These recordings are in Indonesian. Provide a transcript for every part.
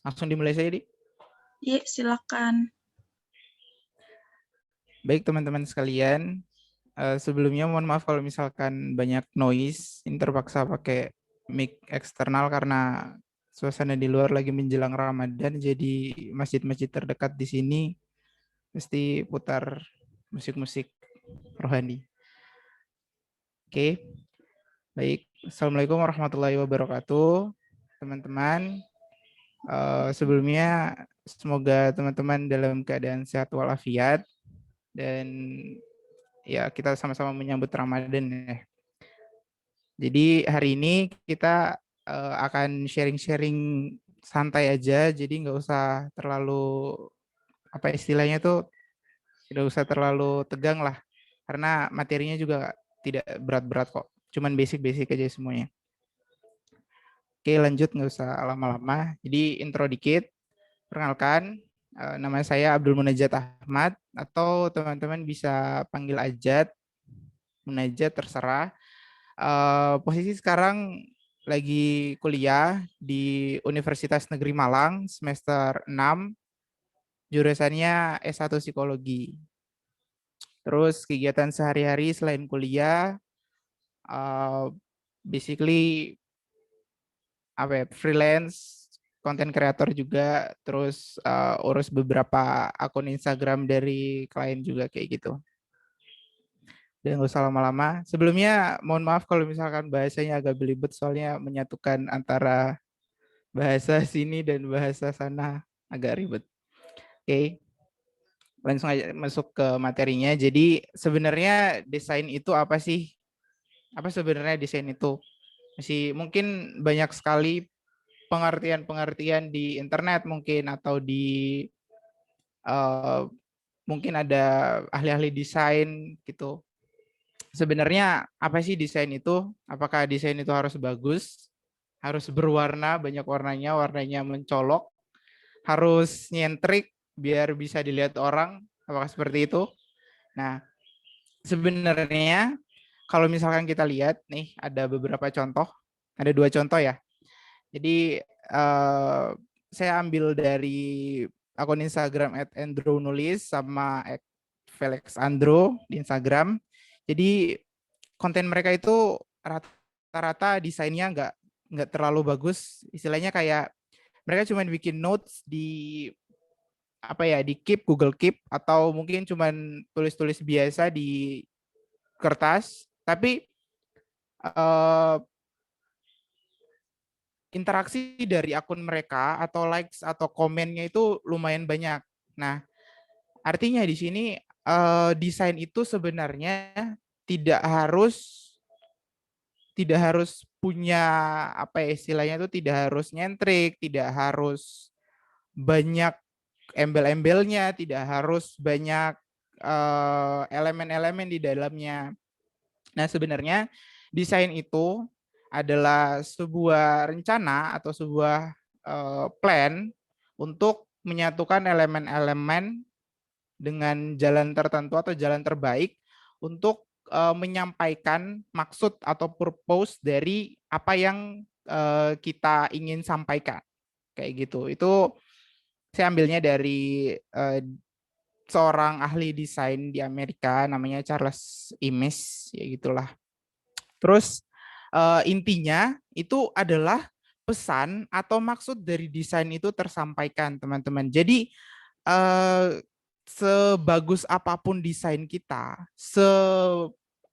Langsung dimulai saja, Di. Iya, silakan. Baik, teman-teman sekalian. Sebelumnya mohon maaf kalau misalkan banyak noise. Ini terpaksa pakai mic eksternal karena suasana di luar lagi menjelang Ramadan. Jadi masjid-masjid terdekat di sini mesti putar musik-musik rohani. Oke, baik. Assalamualaikum warahmatullahi wabarakatuh, teman-teman. Sebelumnya semoga teman-teman dalam keadaan sehat walafiat dan ya kita sama-sama menyambut Ramadan ya. Jadi hari ini kita akan sharing-sharing santai aja, jadi nggak usah terlalu apa istilahnya tuh tidak usah terlalu tegang lah, karena materinya juga tidak berat-berat kok, cuman basic-basic aja semuanya. Oke, lanjut, nggak usah lama-lama. Jadi intro dikit. Perkenalkan, nama saya Abdul Munajat Ahmad, atau teman-teman bisa panggil Ajat, Munajat terserah. Posisi sekarang lagi kuliah di Universitas Negeri Malang semester 6, jurusannya S1 Psikologi. Terus kegiatan sehari-hari selain kuliah, basically apa ya, freelance, konten kreator juga, terus urus beberapa akun Instagram dari klien juga kayak gitu. Dan nggak usah lama-lama. Sebelumnya mohon maaf kalau misalkan bahasanya agak belibet, soalnya menyatukan antara bahasa sini dan bahasa sana agak ribet. Oke, langsung aja masuk ke materinya. Jadi sebenarnya desain itu apa sih? Apa sebenarnya desain itu? Masih mungkin banyak sekali pengertian-pengertian di internet mungkin, atau di uh, mungkin ada ahli-ahli desain gitu. Sebenarnya apa sih desain itu? Apakah desain itu harus bagus, harus berwarna, banyak warnanya, warnanya mencolok, harus nyentrik biar bisa dilihat orang? Apakah seperti itu? Nah, sebenarnya kalau misalkan kita lihat nih, ada beberapa contoh, ada 2 contoh ya. Jadi saya ambil dari akun Instagram @andrewnulis sama @felixandro di Instagram. Jadi konten mereka itu rata-rata desainnya nggak terlalu bagus. Istilahnya kayak mereka cuma bikin notes di apa ya, di Keep, Google Keep, atau mungkin cuma tulis-tulis biasa di kertas, tapi uh, interaksi dari akun mereka atau likes atau komennya itu lumayan banyak. Nah, artinya di sini desain itu sebenarnya tidak harus tidak harus punya apa ya istilahnya, itu tidak harus nyentrik, tidak harus banyak embel-embelnya, tidak harus banyak elemen-elemen di dalamnya. Nah, sebenarnya desain itu adalah sebuah rencana atau sebuah plan untuk menyatukan elemen-elemen dengan jalan tertentu atau jalan terbaik untuk menyampaikan maksud atau purpose dari apa yang kita ingin sampaikan. Kayak gitu. Itu saya ambilnya dari seorang ahli desain di Amerika, namanya Charles Imes, ya gitulah. Terus intinya itu adalah pesan atau maksud dari desain itu tersampaikan, teman-teman. Jadi sebagus apapun desain kita,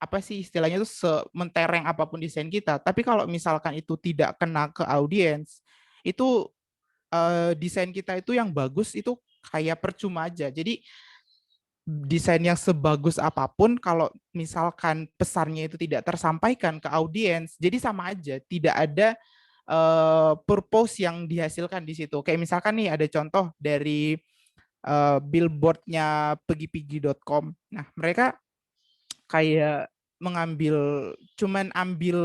apa sih istilahnya itu, sementereng apapun desain kita, tapi kalau misalkan itu tidak kena ke audiens, itu desain kita itu yang bagus itu kayak percuma aja. Jadi desain yang sebagus apapun, kalau misalkan pesannya itu tidak tersampaikan ke audiens, jadi sama aja, tidak ada purpose yang dihasilkan di situ. Kayak misalkan nih ada contoh dari billboardnya pegipigi.com. Nah, mereka kayak mengambil, cuman ambil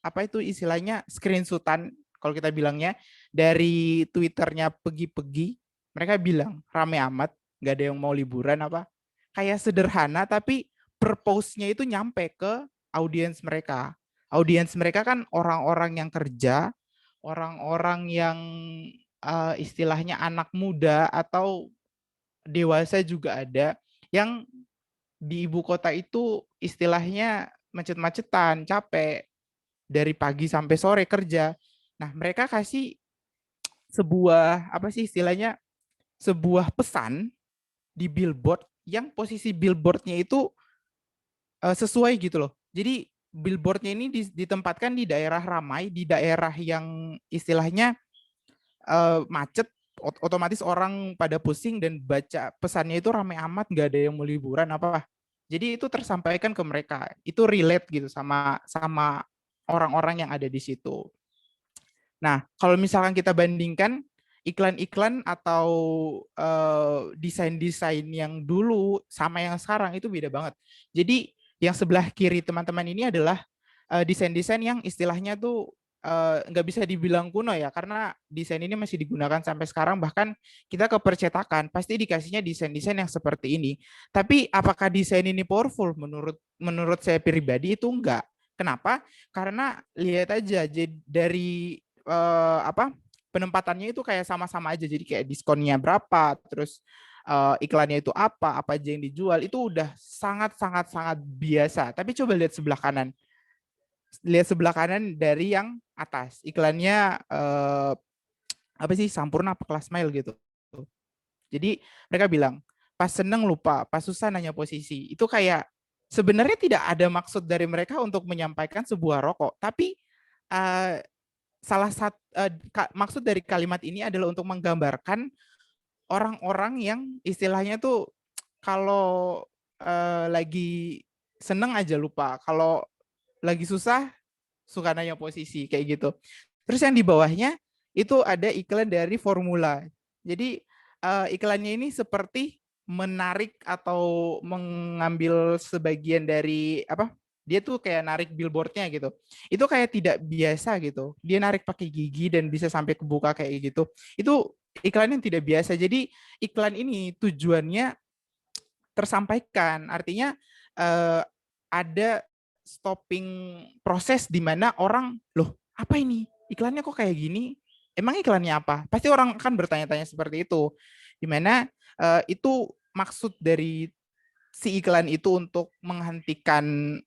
apa itu istilahnya, screenshotan kalau kita bilangnya dari Twitternya Pegi-Pegi. Mereka bilang rame amat, nggak ada yang mau liburan apa. Kayak sederhana tapi purpose-nya itu nyampe ke audiens mereka. Audiens mereka kan orang-orang yang kerja, orang-orang yang istilahnya anak muda atau dewasa juga ada yang di ibu kota itu istilahnya macet-macetan, capek dari pagi sampai sore kerja. Nah, mereka kasih sebuah apa sih istilahnya sebuah pesan di billboard yang posisi billboardnya itu sesuai gitu loh. Jadi billboardnya ini ditempatkan di daerah ramai, di daerah yang istilahnya macet, otomatis orang pada pusing dan baca pesannya itu ramai amat, nggak ada yang mau liburan apa. Jadi itu tersampaikan ke mereka, itu relate gitu sama sama orang-orang yang ada di situ. Nah, kalau misalkan kita bandingkan iklan-iklan atau desain-desain yang dulu sama yang sekarang itu beda banget. Jadi yang sebelah kiri teman-teman ini adalah desain-desain yang istilahnya tuh nggak bisa dibilang kuno ya, karena desain ini masih digunakan sampai sekarang. Bahkan kita ke percetakan pasti dikasihnya desain-desain yang seperti ini. Tapi apakah desain ini powerful? Menurut saya pribadi itu enggak. Kenapa? Karena lihat aja dari apa penempatannya itu kayak sama-sama aja, jadi kayak diskonnya berapa, terus iklannya itu apa aja yang dijual, itu udah sangat sangat sangat biasa. Tapi coba lihat sebelah kanan dari yang atas, iklannya apa sih, Sampurna apa Kelas Smile gitu. Jadi mereka bilang pas seneng lupa, pas susah nanya posisi. Itu kayak sebenarnya tidak ada maksud dari mereka untuk menyampaikan sebuah rokok, tapi salah satu maksud dari kalimat ini adalah untuk menggambarkan orang-orang yang istilahnya tuh kalau lagi seneng aja lupa, kalau lagi susah suka nanya posisi kayak gitu. Terus yang di bawahnya itu ada iklan dari formula. Jadi iklannya ini seperti menarik atau mengambil sebagian dari apa? Dia tuh kayak narik billboardnya gitu. Itu kayak tidak biasa gitu. Dia narik pakai gigi dan bisa sampai kebuka kayak gitu. Itu iklan yang tidak biasa. Jadi iklan ini tujuannya tersampaikan. Artinya ada stopping proses di mana orang, loh apa ini? Iklannya kok kayak gini? Emang iklannya apa? Pasti orang akan bertanya-tanya seperti itu. Di mana itu maksud dari si iklan itu untuk menghentikan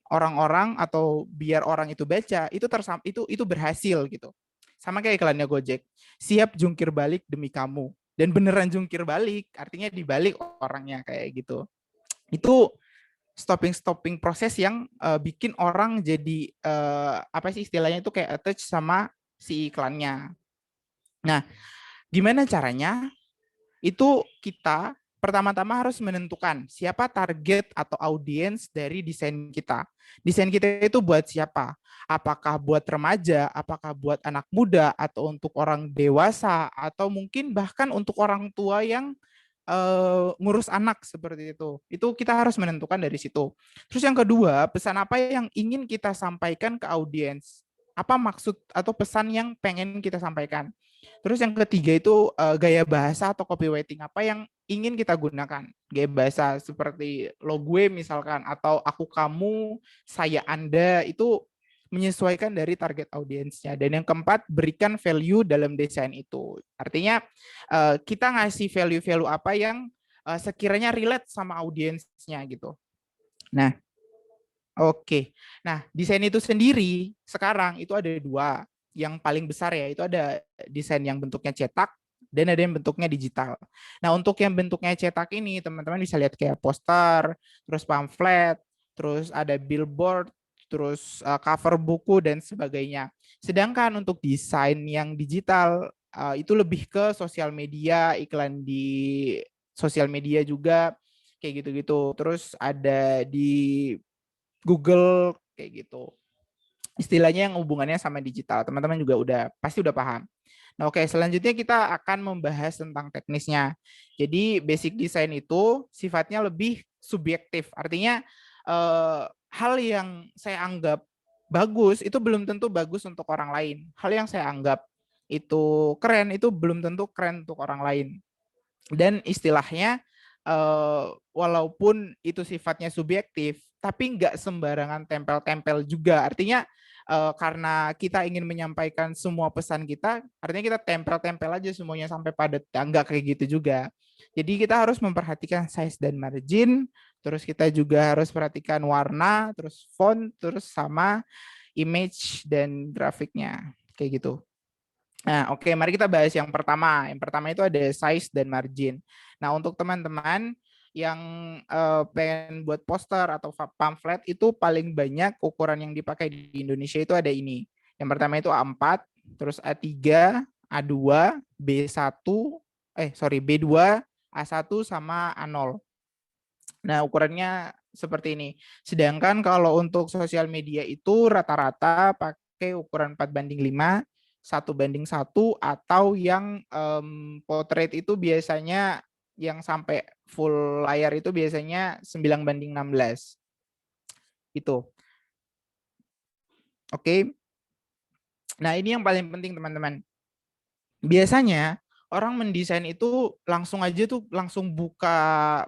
orang-orang atau biar orang itu baca, itu berhasil gitu. Sama kayak iklannya Gojek. Siap jungkir balik demi kamu. Dan beneran jungkir balik, artinya dibalik orangnya kayak gitu. Itu stopping proses yang bikin orang jadi apa sih istilahnya itu kayak attach sama si iklannya. Nah, gimana caranya? Itu kita pertama-tama harus menentukan siapa target atau audiens dari desain kita. Desain kita itu buat siapa? Apakah buat remaja, apakah buat anak muda, atau untuk orang dewasa, atau mungkin bahkan untuk orang tua yang ngurus anak seperti itu. Itu kita harus menentukan dari situ. Terus yang kedua, pesan apa yang ingin kita sampaikan ke audiens? Apa maksud atau pesan yang pengen kita sampaikan? Terus yang ketiga itu gaya bahasa atau copywriting apa yang ingin kita gunakan. Gaya bahasa seperti lo gue misalkan, atau aku kamu, saya Anda, itu menyesuaikan dari target audiensnya. Dan yang keempat, berikan value dalam desain itu. Artinya kita ngasih value-value apa yang sekiranya relate sama audiensnya gitu. Nah, oke. Nah, desain itu sendiri sekarang itu ada dua. Yang paling besar ya, itu ada desain yang bentuknya cetak dan ada yang bentuknya digital. Nah, untuk yang bentuknya cetak ini, teman-teman bisa lihat kayak poster, terus pamflet, terus ada billboard, terus cover buku dan sebagainya. Sedangkan untuk desain yang digital itu lebih ke sosial media, iklan di sosial media juga kayak gitu-gitu. Terus ada di Google kayak gitu. Istilahnya yang hubungannya sama digital. Teman-teman juga pasti udah paham. Nah, oke, selanjutnya kita akan membahas tentang teknisnya. Jadi basic design itu sifatnya lebih subjektif. Artinya hal yang saya anggap bagus itu belum tentu bagus untuk orang lain. Hal yang saya anggap itu keren itu belum tentu keren untuk orang lain. Dan istilahnya walaupun itu sifatnya subjektif, tapi nggak sembarangan tempel-tempel juga. Artinya karena kita ingin menyampaikan semua pesan kita, artinya kita tempel-tempel aja semuanya sampai padat. Enggak kayak gitu juga. Jadi kita harus memperhatikan size dan margin, terus kita juga harus perhatikan warna, terus font, terus sama image dan grafiknya. Kayak gitu. Nah, oke, mari kita bahas yang pertama. Yang pertama itu ada size dan margin. Nah, untuk teman-teman yang pengen buat poster atau pamflet itu paling banyak ukuran yang dipakai di Indonesia itu ada ini. Yang pertama itu A4, terus A3, A2, B1, B2, A1 sama A0. Nah, ukurannya seperti ini. Sedangkan kalau untuk sosial media itu rata-rata pakai ukuran 4:5, 1:1, atau yang portrait itu biasanya yang sampai full layar itu biasanya 9:16. Itu. Oke. Nah, ini yang paling penting teman-teman. Biasanya orang mendesain itu langsung aja tuh langsung buka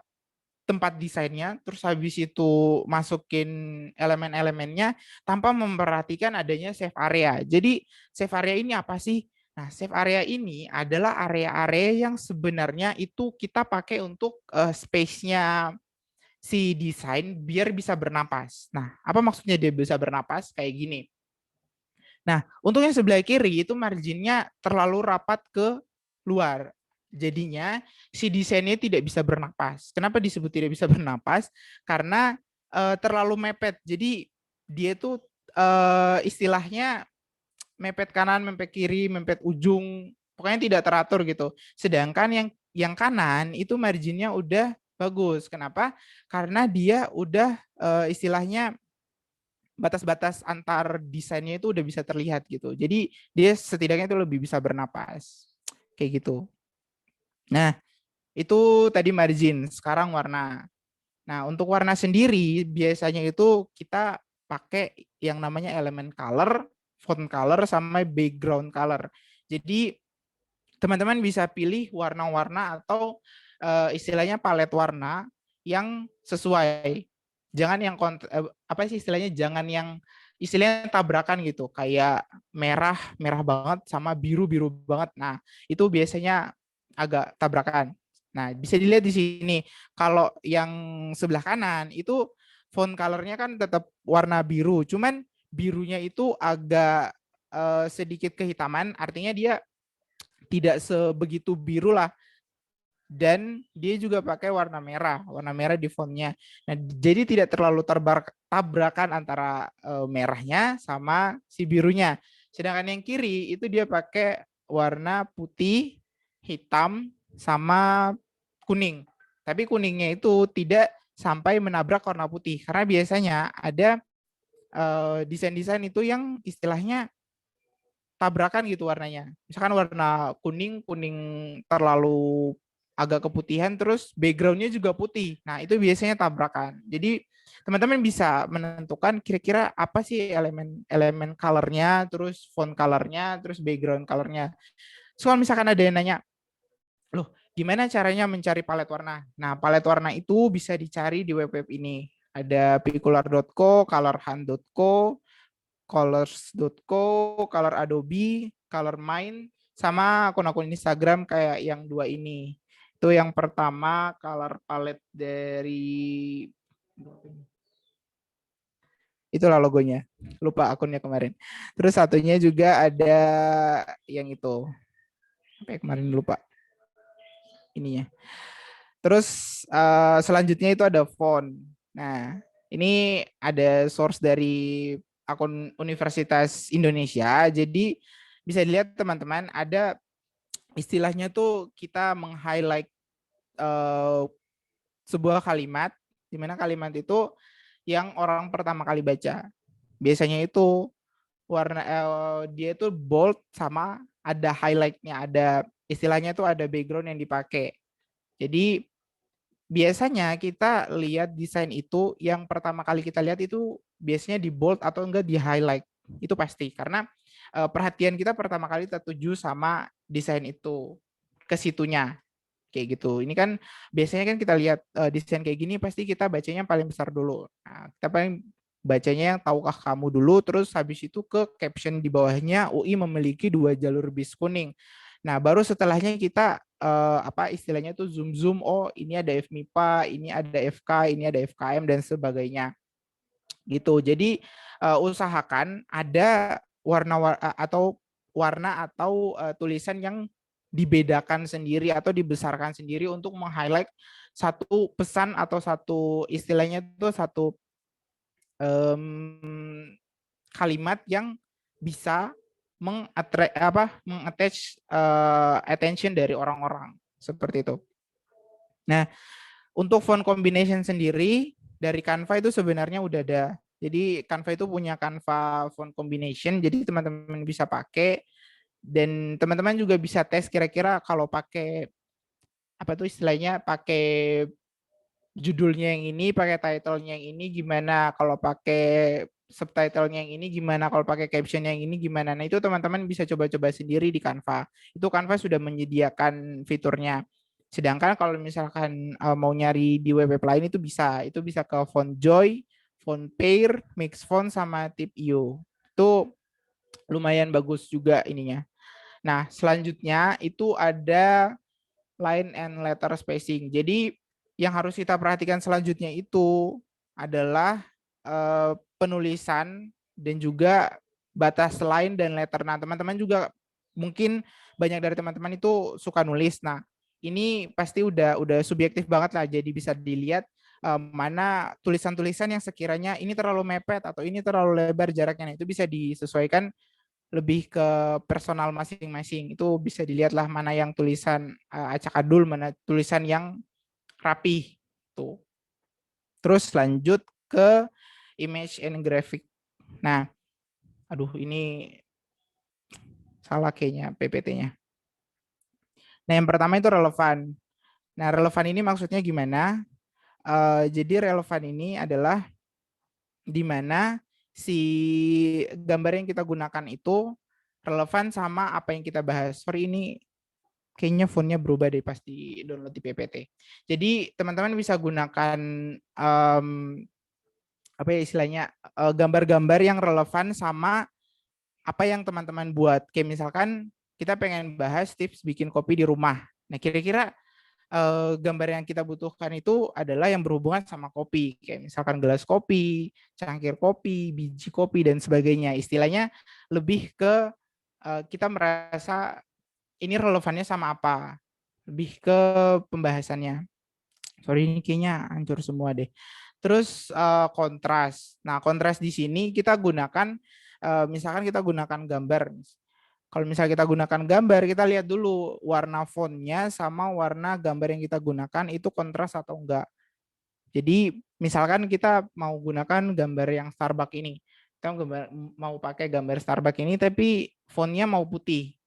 tempat desainnya, terus habis itu masukin elemen-elemennya tanpa memperhatikan adanya save area. Jadi save area ini apa sih? Nah, save area ini adalah area-area yang sebenarnya itu kita pakai untuk space-nya si desain biar bisa bernapas. Nah, apa maksudnya dia bisa bernapas? Kayak gini. Nah, untuk yang sebelah kiri itu marginnya terlalu rapat ke luar. Jadinya si desainnya tidak bisa bernapas. Kenapa disebut tidak bisa bernapas? Karena terlalu mepet. Jadi dia tuh istilahnya mepet kanan, mepet kiri, mepet ujung, pokoknya tidak teratur gitu. Sedangkan yang kanan itu marginnya udah bagus. Kenapa? Karena dia udah istilahnya batas-batas antar desainnya itu udah bisa terlihat gitu. Jadi dia setidaknya itu lebih bisa bernapas. Kayak gitu. Nah, itu tadi margin, sekarang warna. Nah, untuk warna sendiri biasanya itu kita pakai yang namanya elemen color, font color, sama background color. Jadi teman-teman bisa pilih warna-warna atau istilahnya palet warna yang sesuai. Jangan yang apa sih istilahnya? Jangan yang istilahnya tabrakan gitu, kayak merah banget sama biru banget. Nah, itu biasanya agak tabrakan. Nah, bisa dilihat di sini. Kalau yang sebelah kanan itu font colornya kan tetap warna biru, cuman birunya itu agak sedikit kehitaman, artinya dia tidak sebegitu biru lah, dan dia juga pakai warna merah di fontnya. Nah, jadi tidak terlalu tabrakan antara merahnya sama si birunya. Sedangkan yang kiri itu dia pakai warna putih, hitam, sama kuning. Tapi kuningnya itu tidak sampai menabrak warna putih, karena biasanya ada desain-desain itu yang istilahnya tabrakan gitu warnanya. Misalkan warna kuning terlalu agak keputihan, terus backgroundnya juga putih. Nah, itu biasanya tabrakan. Jadi teman-teman bisa menentukan kira-kira apa sih elemen colornya, terus font colornya, terus background colornya. So, kalau misalkan ada yang nanya, loh gimana caranya mencari palet warna? Nah, palet warna itu bisa dicari di web-web ini. Ada picular.co, colorhunt.co, colors.co, color Adobe, color Mind, sama akun-akun Instagram kayak yang dua ini. Itu yang pertama color palette dari itulah logonya. Lupa akunnya kemarin. Terus satunya juga ada yang itu. Apa ya kemarin lupa ininya. Terus selanjutnya itu ada font. Nah, ini ada source dari akun Universitas Indonesia. Jadi bisa dilihat teman-teman, ada istilahnya tuh kita meng-highlight sebuah kalimat, di mana kalimat itu yang orang pertama kali baca. Biasanya itu warna dia itu bold sama ada highlightnya, ada istilahnya tuh ada background yang dipakai. Jadi biasanya kita lihat desain itu yang pertama kali kita lihat itu biasanya di bold atau enggak di highlight. Itu pasti karena perhatian kita pertama kali tertuju sama desain itu ke situnya. Kayak gitu. Ini kan biasanya kan kita lihat desain kayak gini pasti kita bacanya paling besar dulu. Nah, kita paling bacanya yang tahukah kamu dulu, terus habis itu ke caption di bawahnya UI memiliki 2 jalur bis kuning. Nah, baru setelahnya kita apa istilahnya tuh zoom, oh ini ada FMIPA, ini ada FK, ini ada FKM dan sebagainya. Gitu. Jadi usahakan ada warna atau tulisan yang dibedakan sendiri atau dibesarkan sendiri untuk meng-highlight satu pesan atau satu istilahnya itu satu kalimat yang bisa mengattach attention dari orang-orang seperti itu. Nah, untuk font combination sendiri dari Canva itu sebenarnya udah ada. Jadi Canva itu punya Canva font combination, jadi teman-teman bisa pakai dan teman-teman juga bisa tes kira-kira kalau pakai apa tuh istilahnya pakai judulnya yang ini, pakai title-nya yang ini gimana, kalau pakai subtitle-nya yang ini gimana, kalau pakai caption yang ini gimana. Nah, itu teman-teman bisa coba-coba sendiri di Canva. Itu Canva sudah menyediakan fiturnya. Sedangkan kalau misalkan mau nyari di web lain itu bisa ke Fontjoy, Fontpair, Mixfont sama Tip.io. Itu lumayan bagus juga ininya. Nah, selanjutnya itu ada line and letter spacing. Jadi yang harus kita perhatikan selanjutnya itu adalah penulisan dan juga batas line dan letter. Nah, teman-teman juga mungkin banyak dari teman-teman itu suka nulis. Nah, ini pasti udah subjektif banget lah. Jadi bisa dilihat mana tulisan-tulisan yang sekiranya ini terlalu mepet atau ini terlalu lebar jaraknya. Nah, itu bisa disesuaikan lebih ke personal masing-masing. Itu bisa dilihatlah mana yang tulisan acak adul, mana tulisan yang rapi. Tuh. Terus lanjut ke image and graphic. Nah, aduh ini salah kayaknya PPT-nya. Nah, yang pertama itu relevan. Nah, relevan ini maksudnya gimana? Jadi relevan ini adalah di mana si gambar yang kita gunakan itu relevan sama apa yang kita bahas. Sorry, ini kayaknya fontnya berubah deh pas di download di PPT. Jadi teman-teman bisa gunakan apa ya istilahnya gambar-gambar yang relevan sama apa yang teman-teman buat. Kayak misalkan kita pengen bahas tips bikin kopi di rumah. Nah, kira-kira gambar yang kita butuhkan itu adalah yang berhubungan sama kopi, kayak misalkan gelas kopi, cangkir kopi, biji kopi dan sebagainya. Istilahnya lebih ke kita merasa ini relevannya sama apa, lebih ke pembahasannya. Sorry ini kayaknya hancur semua deh. Terus kontras. Nah, kontras di sini kita gunakan misalkan kita gunakan gambar. Kalau misalnya kita gunakan gambar, kita lihat dulu warna fontnya sama warna gambar yang kita gunakan itu kontras atau enggak. Jadi misalkan kita mau gunakan gambar yang Starbucks ini, kita mau pakai gambar Starbucks ini tapi fontnya mau putih.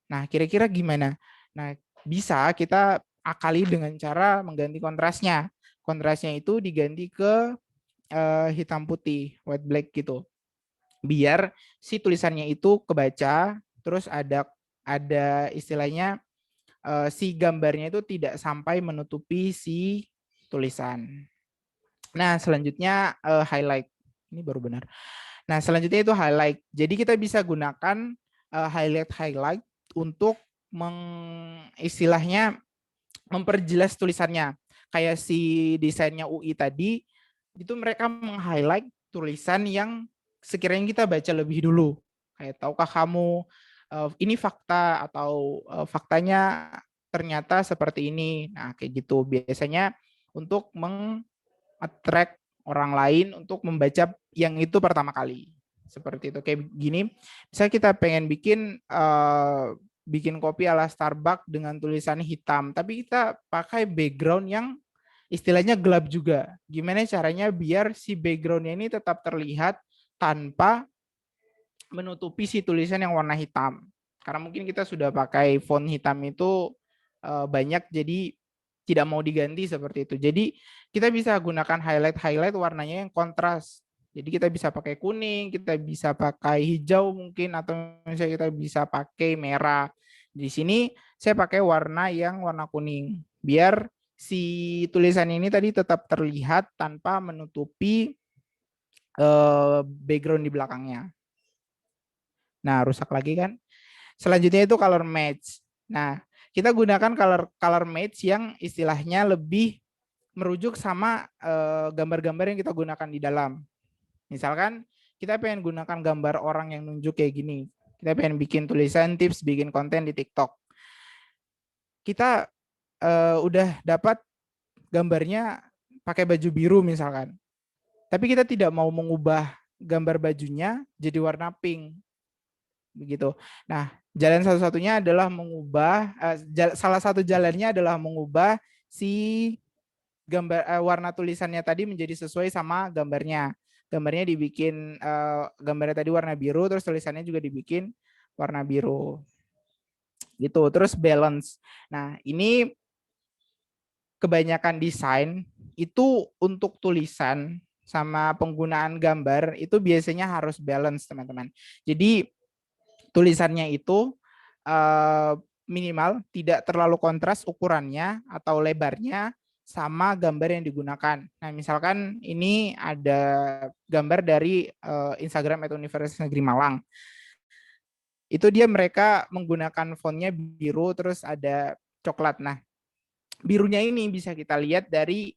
Nah, kira-kira gimana? Nah, bisa kita akali dengan cara mengganti kontrasnya. Kontrasnya itu diganti ke hitam putih, white black gitu. Biar si tulisannya itu kebaca, terus ada istilahnya si gambarnya itu tidak sampai menutupi si tulisan. Nah, selanjutnya highlight. Ini baru benar. Nah, selanjutnya itu highlight. Jadi kita bisa gunakan highlight untuk istilahnya memperjelas tulisannya. Kayak si desainnya UI tadi, itu mereka meng-highlight tulisan yang sekiranya kita baca lebih dulu. Kayak tahukah kamu ini fakta atau faktanya ternyata seperti ini. Nah, kayak gitu. Biasanya untuk meng-attract orang lain untuk membaca yang itu pertama kali. Seperti itu. Kayak gini, misalnya kita pengen bikin kopi ala Starbucks dengan tulisan hitam, tapi kita pakai background yang istilahnya gelap juga. Gimana caranya biar si backgroundnya ini tetap terlihat tanpa menutupi si tulisan yang warna hitam. Karena mungkin kita sudah pakai font hitam itu banyak, jadi tidak mau diganti seperti itu. Jadi kita bisa gunakan highlight warnanya yang kontras. Jadi kita bisa pakai kuning, kita bisa pakai hijau mungkin, atau misalnya kita bisa pakai merah. Di sini saya pakai warna yang warna kuning, biar si tulisan ini tadi tetap terlihat tanpa menutupi background di belakangnya. Nah, rusak lagi kan. Selanjutnya itu color match. Nah, kita gunakan color match yang istilahnya lebih merujuk sama gambar-gambar yang kita gunakan di dalam. Misalkan kita pengen gunakan gambar orang yang nunjuk kayak gini. Kita pengen bikin tulisan tips bikin konten di TikTok. Kita udah dapat gambarnya pakai baju biru misalkan. Tapi kita tidak mau mengubah gambar bajunya jadi warna pink. Begitu. Nah, jalan satu-satunya adalah mengubah salah satu jalannya adalah mengubah si gambar warna tulisannya tadi menjadi sesuai sama gambarnya. Gambarnya dibikin gambarnya tadi warna biru, terus tulisannya juga dibikin warna biru. Gitu. Terus balance. Nah, ini kebanyakan desain itu untuk tulisan sama penggunaan gambar itu biasanya harus balance, teman-teman. Jadi tulisannya itu minimal tidak terlalu kontras ukurannya atau lebarnya sama gambar yang digunakan. Nah, misalkan ini ada gambar dari Instagram @Universitas Negeri Malang. Itu dia mereka menggunakan fontnya biru terus ada coklat. Nah, birunya ini bisa kita lihat dari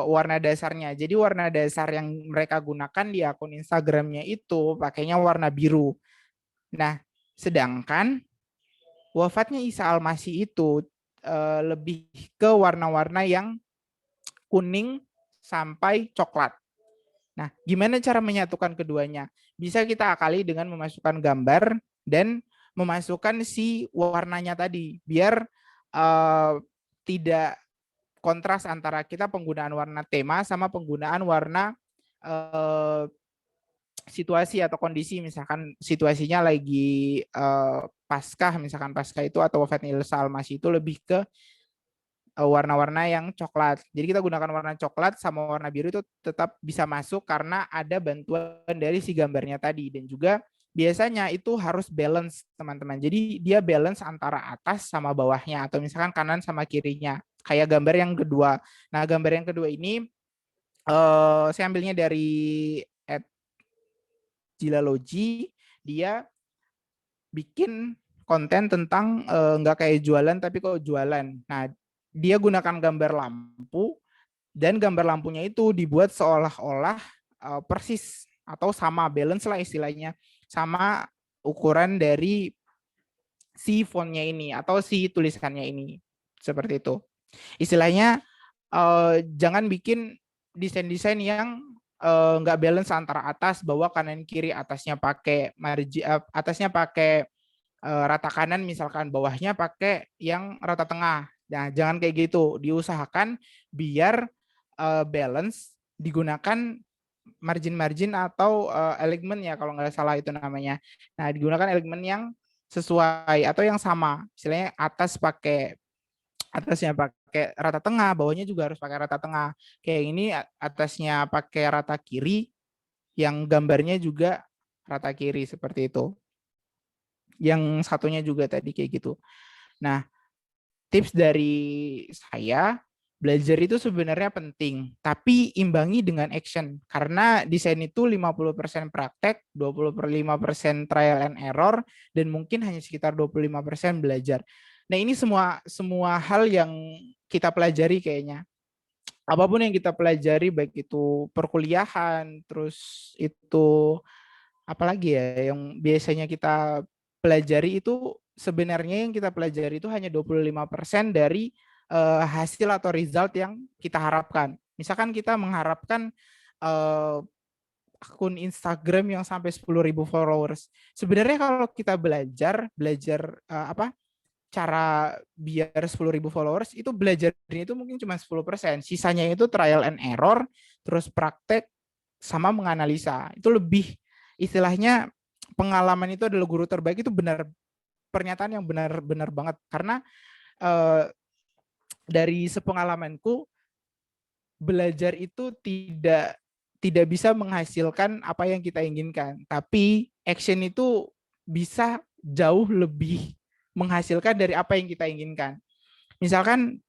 warna dasarnya. Jadi warna dasar yang mereka gunakan di akun Instagramnya itu pakainya warna biru. Nah, sedangkan wafatnya Isa Al-Masih itu lebih ke warna-warna yang kuning sampai coklat. Nah, gimana cara menyatukan keduanya? Bisa kita akali dengan memasukkan gambar dan memasukkan si warnanya tadi, biar tidak kontras antara kita penggunaan warna tema sama penggunaan warna situasi atau kondisi. Misalkan situasinya lagi Paskah, misalkan Paskah itu atau wafatnya Isa Al-Masih itu lebih ke warna-warna yang coklat. Jadi kita gunakan warna coklat sama warna biru itu tetap bisa masuk karena ada bantuan dari si gambarnya tadi. Dan juga biasanya itu harus balance, teman-teman. Jadi dia balance antara atas sama bawahnya atau misalkan kanan sama kirinya. Kayak gambar yang kedua. Nah, gambar yang kedua ini saya ambilnya dari Jilaloji. Dia bikin konten tentang nggak kayak jualan tapi kok jualan. Nah, dia gunakan gambar lampu dan gambar lampunya itu dibuat seolah-olah persis atau sama balance lah istilahnya sama ukuran dari si fontnya ini atau si tulisannya ini seperti itu. Istilahnya jangan bikin desain-desain yang nggak balance antara atas bawah kanan kiri, atasnya pakai margin atasnya pakai rata kanan misalkan, bawahnya pakai yang rata tengah. Nah, jangan kayak gitu. Diusahakan biar balance, digunakan margin-margin atau elemen ya kalau nggak salah itu namanya. Nah, digunakan elemen yang sesuai atau yang sama. Istilahnya atasnya pakai rata tengah, bawahnya juga harus pakai rata tengah. Kayak ini atasnya pakai rata kiri, yang gambarnya juga rata kiri seperti itu. Yang satunya juga tadi kayak gitu. Nah, tips dari saya, belajar itu sebenarnya penting, tapi imbangi dengan action. Karena desain itu 50% praktek, 25% trial and error, dan mungkin hanya sekitar 25% belajar. Nah, ini semua hal yang kita pelajari kayaknya. Apapun yang kita pelajari, baik itu perkuliahan, terus itu apalagi ya yang biasanya kita pelajari itu sebenarnya yang kita pelajari itu hanya 25% dari hasil atau result yang kita harapkan. Misalkan kita mengharapkan akun Instagram yang sampai 10.000 followers. Sebenarnya kalau kita belajar cara biar 10.000 followers itu belajarnya itu mungkin cuma 10%. Sisanya itu trial and error, terus praktek sama menganalisa. Itu lebih istilahnya pengalaman itu adalah guru terbaik, itu benar, pernyataan yang benar-benar banget karena dari sepengalamanku belajar itu tidak bisa menghasilkan apa yang kita inginkan, tapi action itu bisa jauh lebih menghasilkan dari apa yang kita inginkan. Misalkan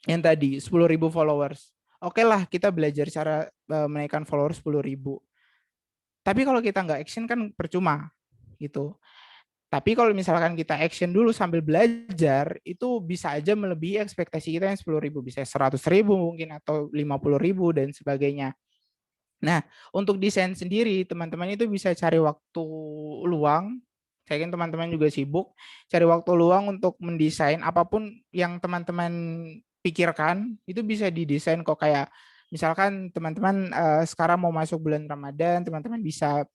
yang tadi 10.000 followers, oke lah kita belajar cara menaikkan followers 10.000. Tapi kalau kita nggak action kan percuma gitu. Tapi kalau misalkan kita action dulu sambil belajar, itu bisa aja melebihi ekspektasi kita yang 10.000, bisa 100.000 mungkin atau 50.000 dan sebagainya. Nah, untuk desain sendiri, teman-teman itu bisa cari waktu luang. Saya yakin teman-teman juga sibuk. Cari waktu luang untuk mendesain apapun yang teman-teman pikirkan, itu bisa didesain kok. Kayak misalkan teman-teman sekarang mau masuk bulan Ramadan, teman-teman bisa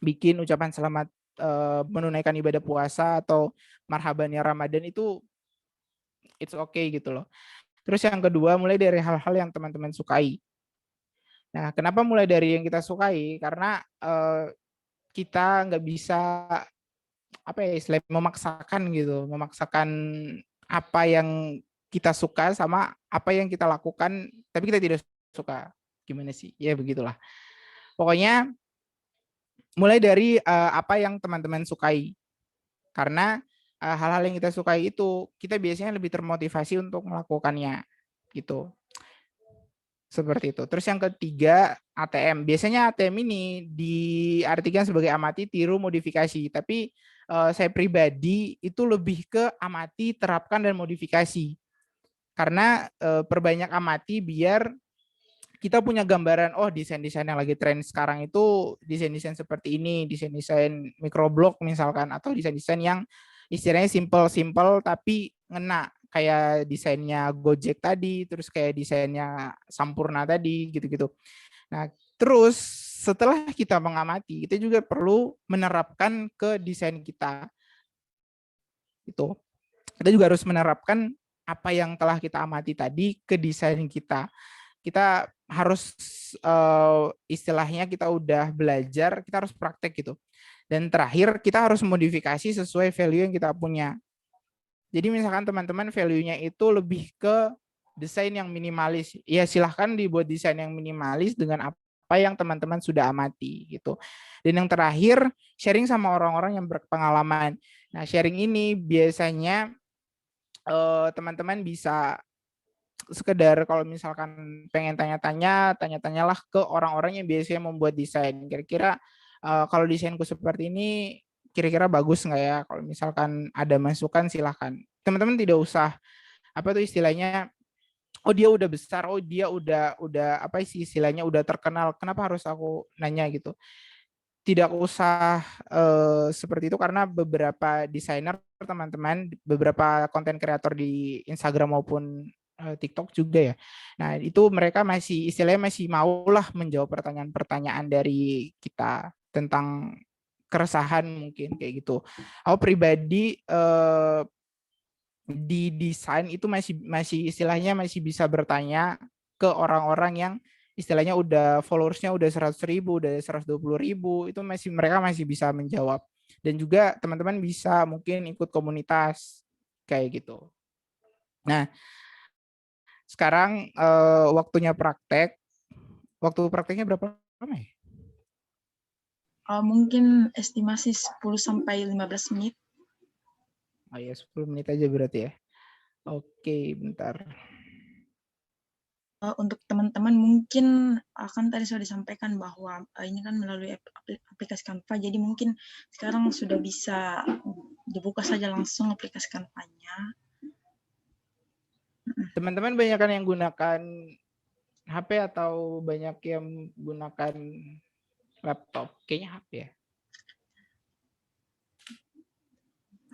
bikin ucapan selamat menunaikan ibadah puasa atau marhabannya Ramadan itu it's okay gitu loh. Terus yang kedua, mulai dari hal-hal yang teman-teman sukai. Nah, kenapa mulai dari yang kita sukai? Karena kita nggak bisa apa ya istilahnya memaksakan gitu, memaksakan apa yang kita suka sama apa yang kita lakukan, tapi kita tidak suka. Gimana sih? Ya begitulah. Pokoknya mulai dari apa yang teman-teman sukai. Karena hal-hal yang kita sukai itu kita biasanya lebih termotivasi untuk melakukannya gitu. Seperti itu. Terus yang ketiga, ATM. Biasanya ATM ini diartikan sebagai amati, tiru, modifikasi. Tapi saya pribadi itu lebih ke amati, terapkan, dan modifikasi. Karena perbanyak amati biar kita punya gambaran, oh desain-desain yang lagi tren sekarang itu desain-desain seperti ini, desain-desain microblog misalkan, atau desain-desain yang istilahnya simple-simple tapi ngena, kayak desainnya Gojek tadi, terus kayak desainnya Sampurna tadi, gitu-gitu. Nah, terus setelah kita mengamati, kita juga perlu menerapkan ke desain kita. Itu. Kita juga harus menerapkan apa yang telah kita amati tadi ke desain kita. Kita harus istilahnya kita udah belajar, kita harus praktek gitu. Dan terakhir kita harus modifikasi sesuai value yang kita punya. Jadi misalkan teman-teman value-nya itu lebih ke desain yang minimalis, ya silahkan dibuat desain yang minimalis dengan apa yang teman-teman sudah amati gitu. Dan yang terakhir, sharing sama orang-orang yang berpengalaman. Nah, sharing ini biasanya teman-teman bisa sekedar kalau misalkan pengen tanya-tanya, tanya-tanyalah ke orang-orang yang biasanya membuat desain. Kira-kira kalau desainku seperti ini, kira-kira bagus nggak ya? Kalau misalkan ada masukan silahkan. Teman-teman tidak usah apa tuh istilahnya, oh dia udah besar, oh dia udah apa sih istilahnya udah terkenal, kenapa harus aku nanya gitu? Tidak usah seperti itu karena beberapa desainer teman-teman, beberapa konten kreator di Instagram maupun TikTok juga ya. Nah, itu mereka masih istilahnya masih maulah menjawab pertanyaan-pertanyaan dari kita tentang keresahan mungkin kayak gitu. Aku pribadi di desain itu masih masih istilahnya masih bisa bertanya ke orang-orang yang istilahnya udah followersnya udah 100.000, udah 120.000, itu masih mereka masih bisa menjawab. Dan juga teman-teman bisa mungkin ikut komunitas kayak gitu. Nah, sekarang waktunya praktek. Waktu prakteknya berapa lama ya? Mungkin estimasi 10 sampai 15 menit. Oh ya, 10 menit aja berarti ya. Oke, bentar. Untuk teman-teman mungkin akan tadi sudah disampaikan bahwa ini kan melalui aplikasi Canva, jadi mungkin sekarang sudah bisa dibuka saja langsung aplikasi Canva-nya. Teman-teman banyak kan yang gunakan HP atau banyak yang gunakan laptop? Kayaknya HP ya.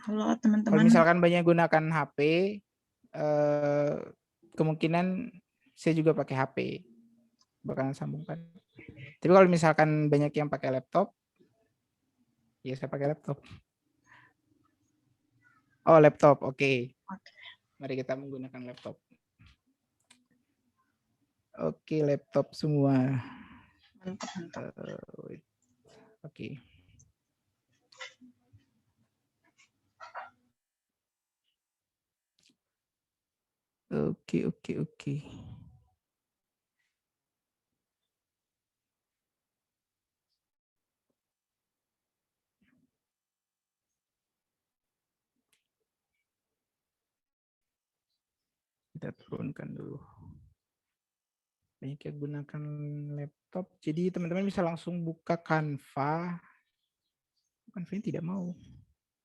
Halo Kalau teman-teman. misalkan banyak gunakan HP, kemungkinan saya juga pakai HP, bakalan sambungkan. Tapi kalau misalkan banyak yang pakai laptop, ya saya pakai laptop. Oh, laptop, oke. Mari kita menggunakan laptop. Oke, laptop semua. Mantap, mantap. Oke. Oke. Kita turunkan dulu. banyak yang gunakan laptop. Jadi teman-teman bisa langsung buka Canva. Canva ini tidak mau.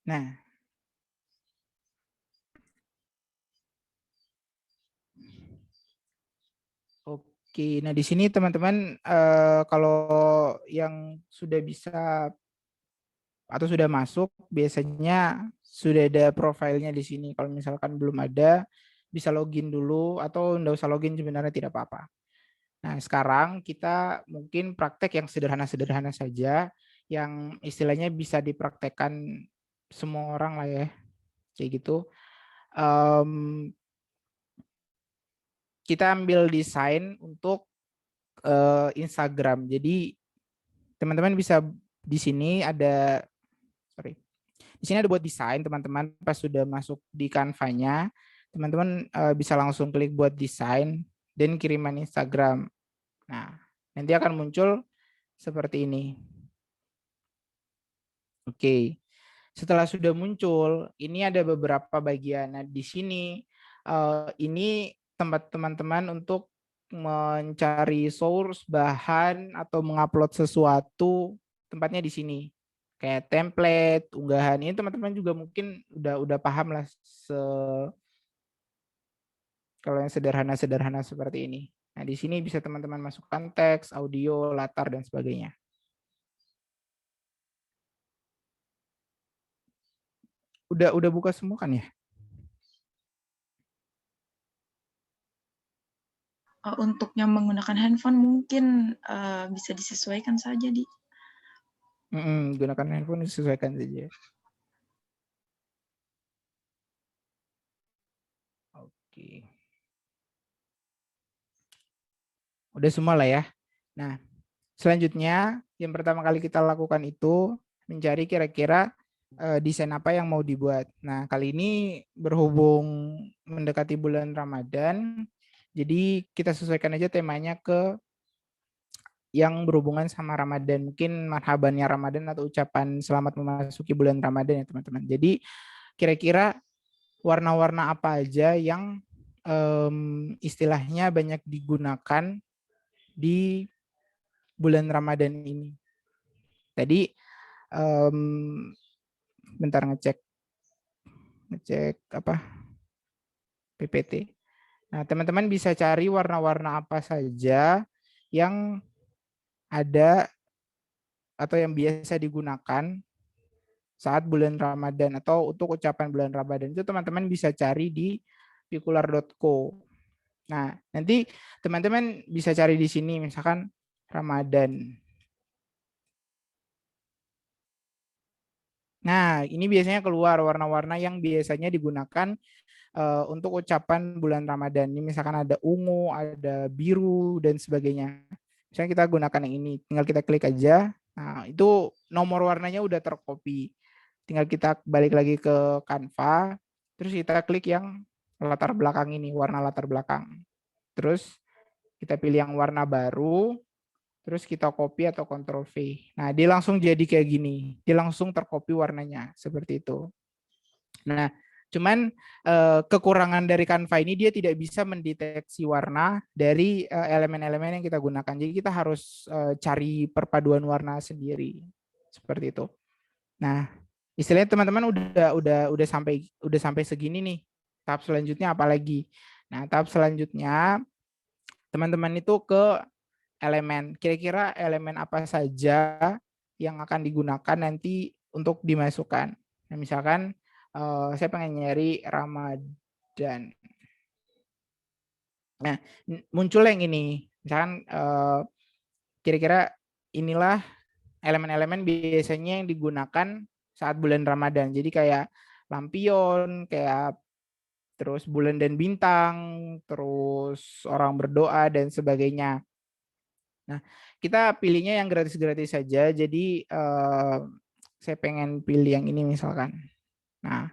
Nah, oke. Nah di sini teman-teman kalau yang sudah bisa atau sudah masuk, biasanya sudah ada profilnya di sini. Kalau misalkan belum ada, bisa login dulu atau nggak usah login sebenarnya tidak apa-apa. Nah, sekarang kita mungkin praktek yang sederhana-sederhana saja, yang istilahnya bisa dipraktekkan semua orang lah ya, kayak gitu. Kita ambil desain untuk Instagram. Jadi teman-teman bisa di sini ada, sorry, di sini ada buat desain teman-teman. Pas sudah masuk di Canva-nya, teman-teman bisa langsung klik buat desain dan kiriman Instagram. Nah, nanti akan muncul seperti ini. Oke, setelah sudah muncul, ini ada beberapa bagian. Nah, di sini ini tempat teman-teman untuk mencari source, bahan, atau mengupload sesuatu, tempatnya di sini. Kayak template, unggahan. Ini teman-teman juga mungkin udah paham lah kalau yang sederhana-sederhana seperti ini. Nah, di sini bisa teman-teman masukkan teks, audio, latar, dan sebagainya. Udah buka semua kan ya? Untuk yang menggunakan handphone mungkin bisa disesuaikan saja di. Gunakan handphone disesuaikan saja. Oke. Udah semua lah ya. Nah, selanjutnya yang pertama kali kita lakukan itu mencari kira-kira desain apa yang mau dibuat. Nah, kali ini berhubung mendekati bulan Ramadan, jadi kita sesuaikan aja temanya ke yang berhubungan sama Ramadan. Mungkin marhabannya Ramadan atau ucapan selamat memasuki bulan Ramadan ya teman-teman. Jadi kira-kira warna-warna apa aja yang istilahnya banyak digunakan di bulan Ramadan ini. Tadi bentar ngecek apa PPT. Nah, teman-teman bisa cari warna-warna apa saja yang ada atau yang biasa digunakan saat bulan Ramadan atau untuk ucapan bulan Ramadan. Itu teman-teman bisa cari di pikular.co. Nah, nanti teman-teman bisa cari di sini misalkan Ramadan. Nah, ini biasanya keluar warna-warna yang biasanya digunakan untuk ucapan bulan Ramadan. Ini misalkan ada ungu, ada biru, dan sebagainya. Misalnya kita gunakan yang ini, tinggal kita klik aja. Nah, itu nomor warnanya udah tercopy. Tinggal kita balik lagi ke Canva, terus kita klik yang latar belakang ini, warna latar belakang. Terus kita pilih yang warna baru, terus kita copy atau Ctrl V. Nah, dia langsung jadi kayak gini. Dia langsung tercopy warnanya, seperti itu. Nah, cuman kekurangan dari Canva ini dia tidak bisa mendeteksi warna dari elemen-elemen yang kita gunakan. Jadi kita harus cari perpaduan warna sendiri. Seperti itu. Nah, istilahnya teman-teman udah sampai segini nih. Tahap selanjutnya apa lagi? Nah, tahap selanjutnya teman-teman itu ke elemen. Kira-kira elemen apa saja yang akan digunakan nanti untuk dimasukkan. Nah, misalkan saya pengen nyari Ramadan. Nah, muncul yang ini. Misalkan kira-kira inilah elemen-elemen biasanya yang digunakan saat bulan Ramadan. Jadi kayak lampion, kayak terus bulan dan bintang, terus orang berdoa dan sebagainya. Nah, kita pilihnya yang gratis-gratis saja. Jadi saya pengen pilih yang ini misalkan. Nah,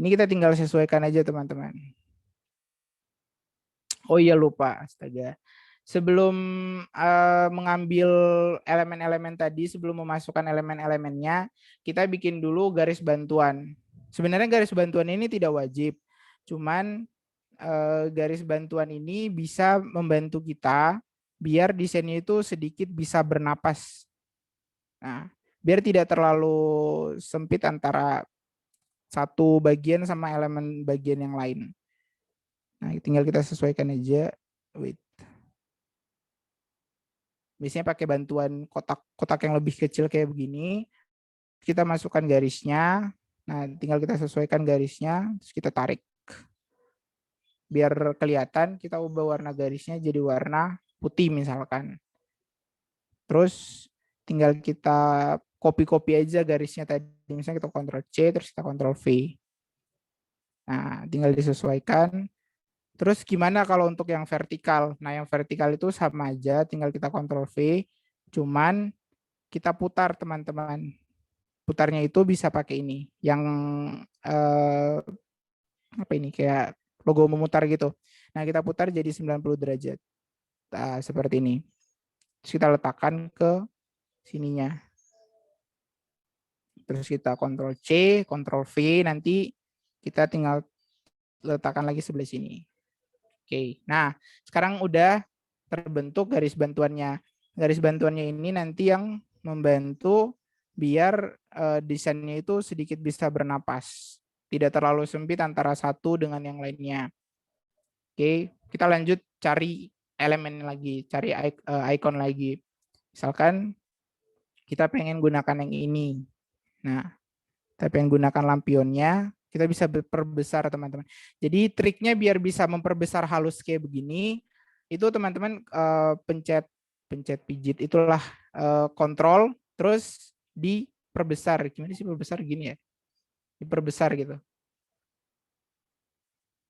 ini kita tinggal sesuaikan aja teman-teman. Oh iya lupa, astaga. Sebelum mengambil elemen-elemen tadi, sebelum memasukkan elemen-elemennya, kita bikin dulu garis bantuan. Sebenarnya garis bantuan ini tidak wajib, cuman garis bantuan ini bisa membantu kita biar desainnya itu sedikit bisa bernapas. Nah, biar tidak terlalu sempit antara satu bagian sama elemen bagian yang lain. Nah, tinggal kita sesuaikan aja. Wait. Biasanya pakai bantuan kotak-kotak yang lebih kecil kayak begini. Kita masukkan garisnya. Nah, tinggal kita sesuaikan garisnya, terus kita tarik. Biar kelihatan, kita ubah warna garisnya jadi warna putih misalkan. Terus tinggal kita copy aja garisnya tadi. Misalnya kita Ctrl C, terus kita Ctrl V. Nah, tinggal disesuaikan. Terus gimana kalau untuk yang vertikal? Nah, yang vertikal itu sama aja, tinggal kita Ctrl V, cuman kita putar teman-teman. Putarnya itu bisa pakai ini, yang apa ini, kayak logo memutar gitu. Nah, kita putar jadi 90 derajat. Nah, seperti ini. Terus kita letakkan ke sininya. Terus kita Ctrl C, Ctrl V, nanti kita tinggal letakkan lagi sebelah sini. Oke, nah sekarang udah terbentuk garis bantuannya. Garis bantuannya ini nanti yang membantu biar desainnya itu sedikit bisa bernapas. Tidak terlalu sempit antara satu dengan yang lainnya. Oke, kita lanjut cari elemen lagi, cari icon lagi. Misalkan kita pengen gunakan yang ini. Nah, kita pengen gunakan lampionnya, kita bisa perbesar teman-teman. Jadi triknya biar bisa memperbesar halus kayak begini, itu teman-teman pencet pijit itulah kontrol, terus diperbesar. Gimana sih perbesar gini ya? Diperbesar gitu.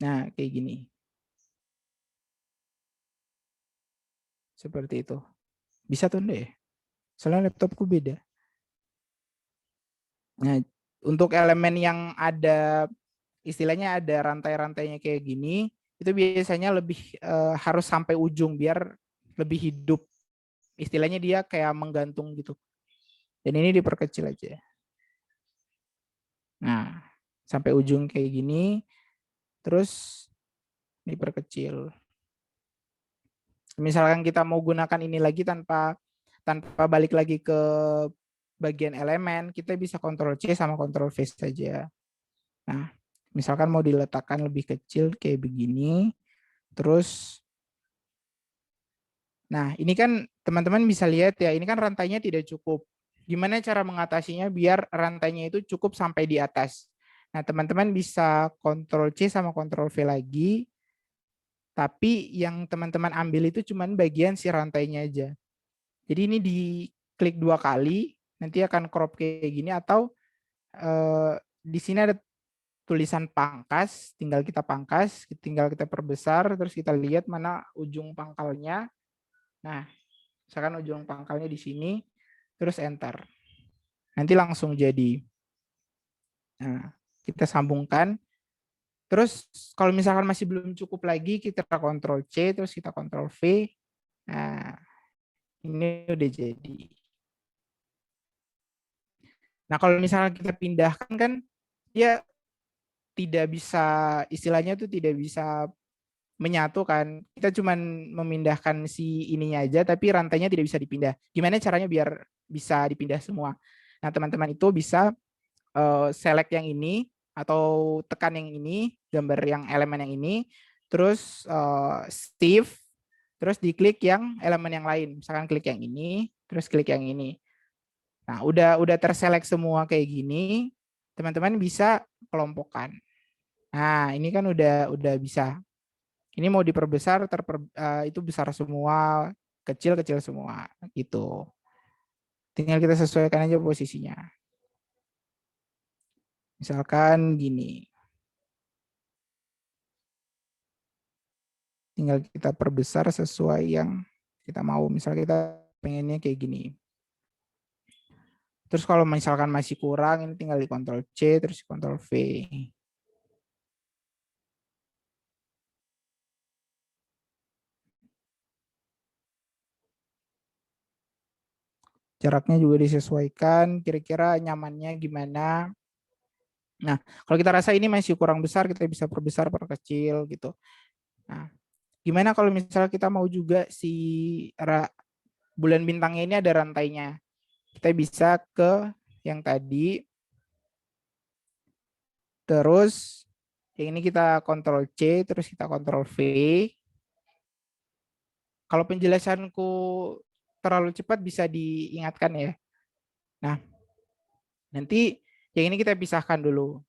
Nah, kayak gini. Seperti itu. Bisa tuh enggak ya? Soalnya laptopku beda. Nah, untuk elemen yang ada istilahnya ada rantai-rantainya kayak gini, itu biasanya lebih harus sampai ujung biar lebih hidup. Istilahnya dia kayak menggantung gitu. Dan ini diperkecil aja. Nah, sampai ujung kayak gini, terus diperkecil. Misalkan kita mau gunakan ini lagi tanpa balik lagi ke bagian elemen, kita bisa Ctrl C sama Ctrl V saja. Nah, misalkan mau diletakkan lebih kecil kayak begini, terus nah, ini kan teman-teman bisa lihat ya, ini kan rantainya tidak cukup. Gimana cara mengatasinya biar rantainya itu cukup sampai di atas? Nah, teman-teman bisa Ctrl C sama Ctrl V lagi, tapi yang teman-teman ambil itu cuma bagian si rantainya aja. Jadi ini diklik 2 kali, nanti akan crop kayak gini, atau di sini ada tulisan pangkas, tinggal kita pangkas, tinggal kita perbesar, terus kita lihat mana ujung pangkalnya. Nah, misalkan ujung pangkalnya di sini, terus enter. Nanti langsung jadi. Nah, kita sambungkan. Terus kalau misalkan masih belum cukup lagi, kita Ctrl C, terus kita Ctrl V. Nah, ini udah jadi. Nah, kalau misalkan kita pindahkan kan, dia tidak bisa, istilahnya tuh tidak bisa menyatu kan. Kita cuma memindahkan si ininya aja, tapi rantainya tidak bisa dipindah. Gimana caranya biar bisa dipindah semua? Nah, teman-teman itu bisa select yang ini atau tekan yang ini, gambar yang elemen yang ini, terus shift, terus diklik yang elemen yang lain. Misalkan klik yang ini, terus klik yang ini. Nah, udah terselect semua kayak gini, teman-teman bisa kelompokkan. Nah, ini kan udah bisa. Ini mau diperbesar, itu besar semua, kecil semua, gitu. Tinggal kita sesuaikan aja posisinya. Misalkan gini. Tinggal kita perbesar sesuai yang kita mau. Misalnya kita pengennya kayak gini. Terus kalau misalkan masih kurang, ini tinggal di Ctrl C, terus di Ctrl V. Jaraknya juga disesuaikan, kira-kira nyamannya gimana. Nah, kalau kita rasa ini masih kurang besar, kita bisa perbesar, perkecil gitu. Nah, Gimana kalau misalnya kita mau juga si bulan bintangnya ini ada rantainya? Kita bisa ke yang tadi, terus yang ini kita Ctrl C, terus kita Ctrl V. Kalau penjelasanku terlalu cepat bisa diingatkan ya. Nah, nanti yang ini kita pisahkan dulu.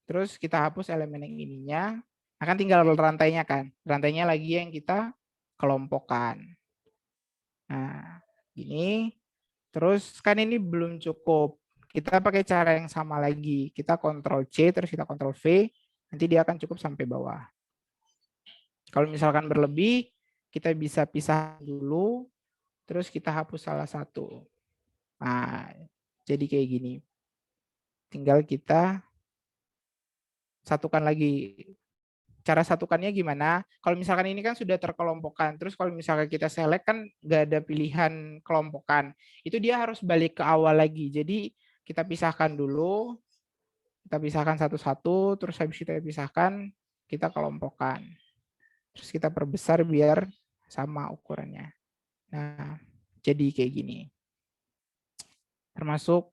Terus kita hapus elemen yang ininya, akan tinggal rantainya kan. Rantainya lagi yang kita kelompokkan. Nah, ini. Terus kan ini belum cukup. Kita pakai cara yang sama lagi. Kita Ctrl C, terus kita Ctrl V. Nanti dia akan cukup sampai bawah. Kalau misalkan berlebih, kita bisa pisah dulu. Terus kita hapus salah satu. Nah, jadi kayak gini. Tinggal kita satukan lagi. Cara satukannya gimana? Kalau misalkan ini kan sudah terkelompokkan, terus kalau misalkan kita select kan nggak ada pilihan kelompokan, itu dia harus balik ke awal lagi. Jadi kita pisahkan dulu, kita pisahkan satu-satu, terus habis kita pisahkan, kita kelompokkan. Terus kita perbesar biar sama ukurannya. Nah, jadi kayak gini. Termasuk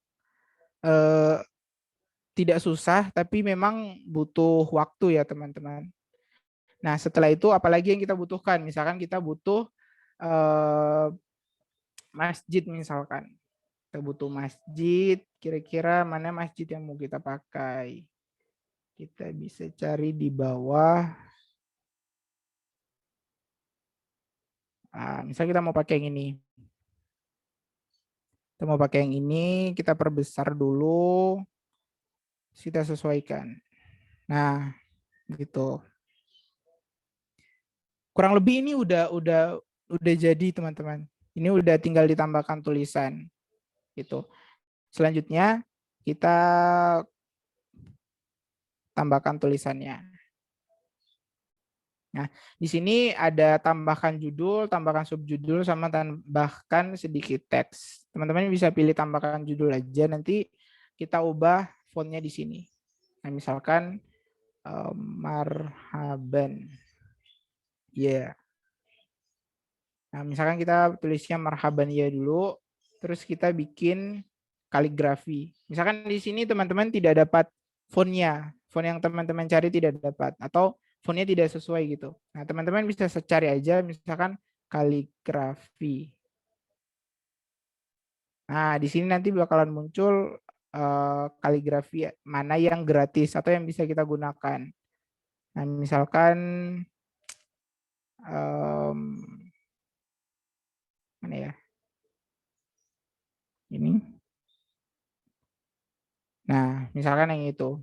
tidak susah, tapi memang butuh waktu ya teman-teman. Nah, setelah itu apalagi yang kita butuhkan? Misalkan kita butuh masjid misalkan. Kita butuh masjid, kira-kira mana masjid yang mau kita pakai? Kita bisa cari di bawah. Misalnya kita mau pakai yang ini. Kita mau pakai yang ini, kita perbesar dulu. Kita sesuaikan. Nah, gitu. Kurang lebih ini udah jadi teman-teman. Ini udah tinggal ditambahkan tulisan gitu. Selanjutnya kita tambahkan tulisannya. Nah, di sini ada tambahkan judul, tambahkan subjudul, sama tambahkan sedikit teks. Teman-teman bisa pilih tambahkan judul aja, nanti kita ubah fontnya di sini. Nah, misalkan marhaban. Ya. Yeah. Nah, misalkan kita tulisnya marhaban ya dulu, terus kita bikin kaligrafi. Misalkan di sini teman-teman tidak dapat fontnya, font yang teman-teman cari tidak dapat, atau fontnya tidak sesuai gitu. Nah, teman-teman bisa cari aja misalkan kaligrafi. Nah, di sini nanti bakalan muncul kaligrafi mana yang gratis atau yang bisa kita gunakan. Nah, misalkan mana ya? Ini. Nah, misalkan yang itu.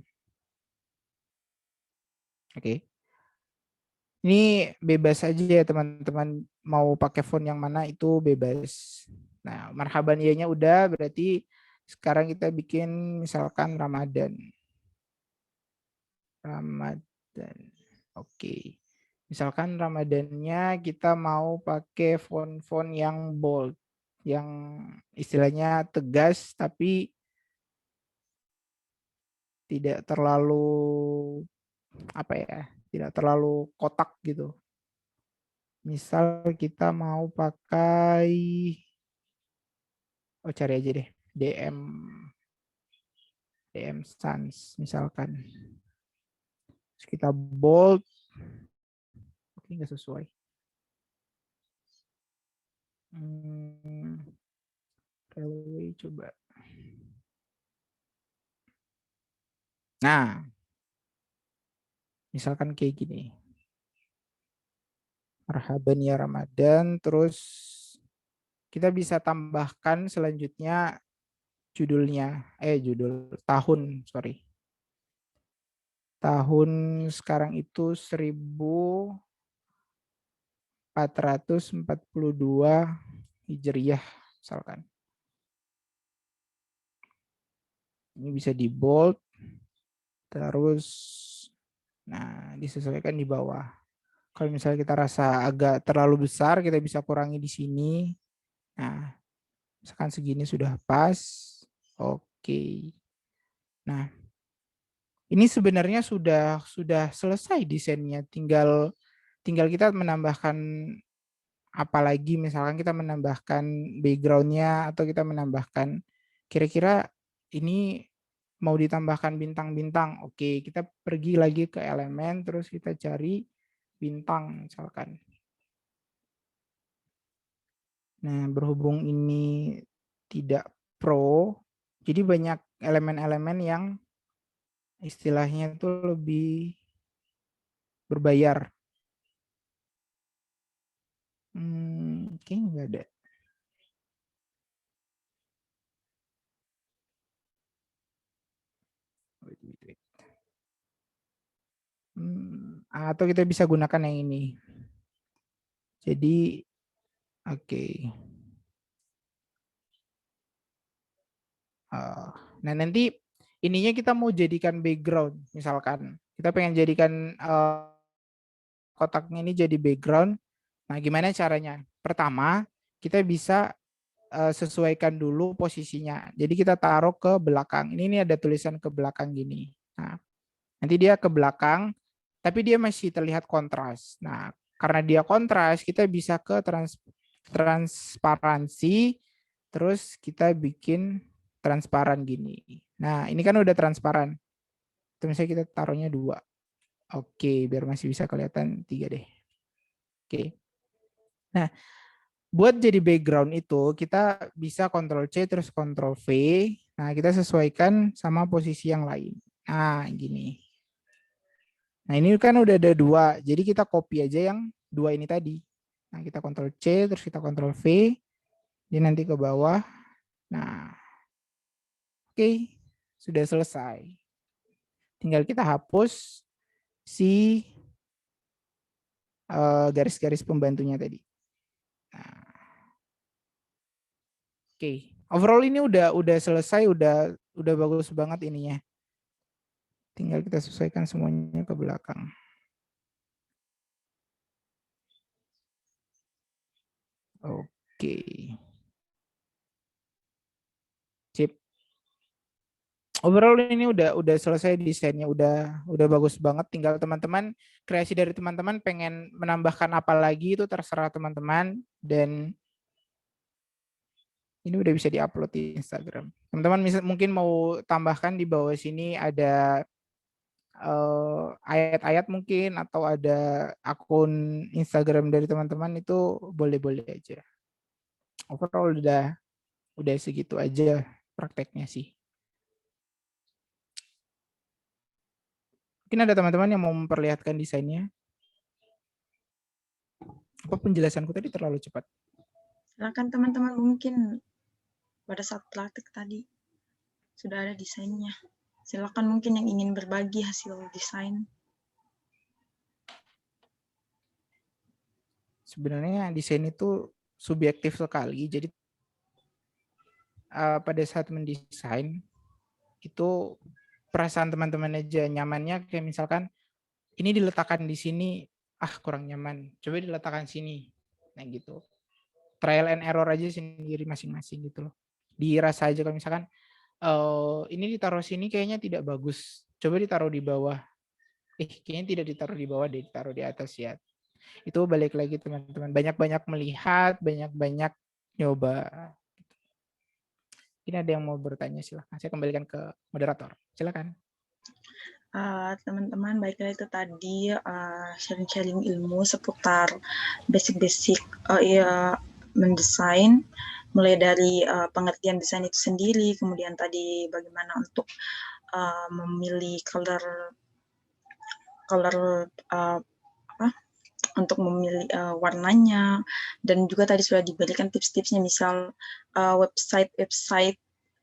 Oke. Ini bebas aja ya teman-teman, mau pakai font yang mana itu bebas. Nah, marhaban ya-nya udah, berarti sekarang kita bikin misalkan Ramadan. Ramadan. Oke. Misalkan Ramadannya kita mau pakai font-font yang bold, yang istilahnya tegas tapi tidak terlalu apa ya, tidak terlalu kotak gitu. Misal kita mau pakai, cari aja deh, DM Sans misalkan. Terus kita bold, oke nggak sesuai. Railway coba. Nah, misalkan kayak gini. Marhaban ya Ramadan, terus kita bisa tambahkan selanjutnya judulnya, judul tahun, sorry. Tahun sekarang itu 1442 Hijriah misalkan. Ini bisa di bold, terus nah disesuaikan di bawah. Kalau misalnya kita rasa agak terlalu besar, kita bisa kurangi di sini. Nah, misalkan segini sudah pas. Oke. Nah, ini sebenarnya sudah selesai desainnya. Tinggal tinggal kita menambahkan apalagi, misalkan kita menambahkan background-nya atau kita menambahkan kira-kira ini mau ditambahkan bintang-bintang. Oke, kita pergi lagi ke elemen, terus kita cari bintang misalkan. Nah, berhubung ini tidak pro, jadi banyak elemen-elemen yang istilahnya itu lebih berbayar. Kayaknya nggak ada. Wait. Atau kita bisa gunakan yang ini. Jadi, oke. Nah, nanti ininya kita mau jadikan background, misalkan. Kita pengen jadikan kotaknya ini jadi background. Nah, gimana caranya? Pertama, kita bisa sesuaikan dulu posisinya. Jadi kita taruh ke belakang. Ini ada tulisan ke belakang gini. Nah, nanti dia ke belakang, tapi dia masih terlihat kontras. Nah, karena dia kontras, kita bisa ke transparansi, terus kita bikin transparan gini. Nah, ini kan udah transparan. Itu misalnya kita taruhnya 2. Oke, biar masih bisa kelihatan 3 deh. Oke. Nah, buat jadi background itu kita bisa Ctrl C terus Ctrl V. Nah, kita sesuaikan sama posisi yang lain. Nah, gini. Nah, ini kan udah ada 2. Jadi kita copy aja yang 2 ini tadi. Nah, kita Ctrl C terus kita Ctrl V. Dia nanti ke bawah. Nah, oke. Sudah selesai. Tinggal kita hapus si garis-garis pembantunya tadi. Nah, oke. Overall ini udah selesai, udah bagus banget ininya. Tinggal kita sesuaikan semuanya ke belakang. Oke. Sip. Overall ini udah selesai desainnya, udah bagus banget. Tinggal teman-teman, kreasi dari teman-teman pengen menambahkan apa lagi itu terserah teman-teman, dan ini udah bisa diupload di Instagram. Teman-teman mungkin mau tambahkan di bawah sini ada ayat-ayat mungkin, atau ada akun Instagram dari teman-teman, itu boleh-boleh aja. Overall udah segitu aja prakteknya sih. Mungkin ada teman-teman yang mau memperlihatkan desainnya. Apa penjelasanku tadi terlalu cepat? Silakan teman-teman, mungkin pada saat praktek tadi sudah ada desainnya. Silakan mungkin yang ingin berbagi hasil desain. Sebenarnya desain itu subjektif sekali. Jadi pada saat mendesain itu perasaan teman-teman aja, nyamannya kayak misalkan ini diletakkan di sini, kurang nyaman, coba diletakkan sini. Nah gitu. Trial and error aja sendiri masing-masing gitu loh. Dirasa aja kalau misalkan ini ditaruh sini kayaknya tidak bagus, coba ditaruh di bawah. Kayaknya tidak ditaruh di bawah deh, ditaruh di atas ya. Itu balik lagi teman-teman, banyak-banyak melihat, banyak-banyak nyoba. Ini ada yang mau bertanya, silahkan. Saya kembalikan ke moderator. Silakan. Teman-teman, baiklah itu tadi sharing-sharing ilmu seputar basic-basic mendesain, mulai dari pengertian desain itu sendiri, kemudian tadi bagaimana untuk memilih color untuk memilih warnanya, dan juga tadi sudah diberikan tips-tipsnya, misal website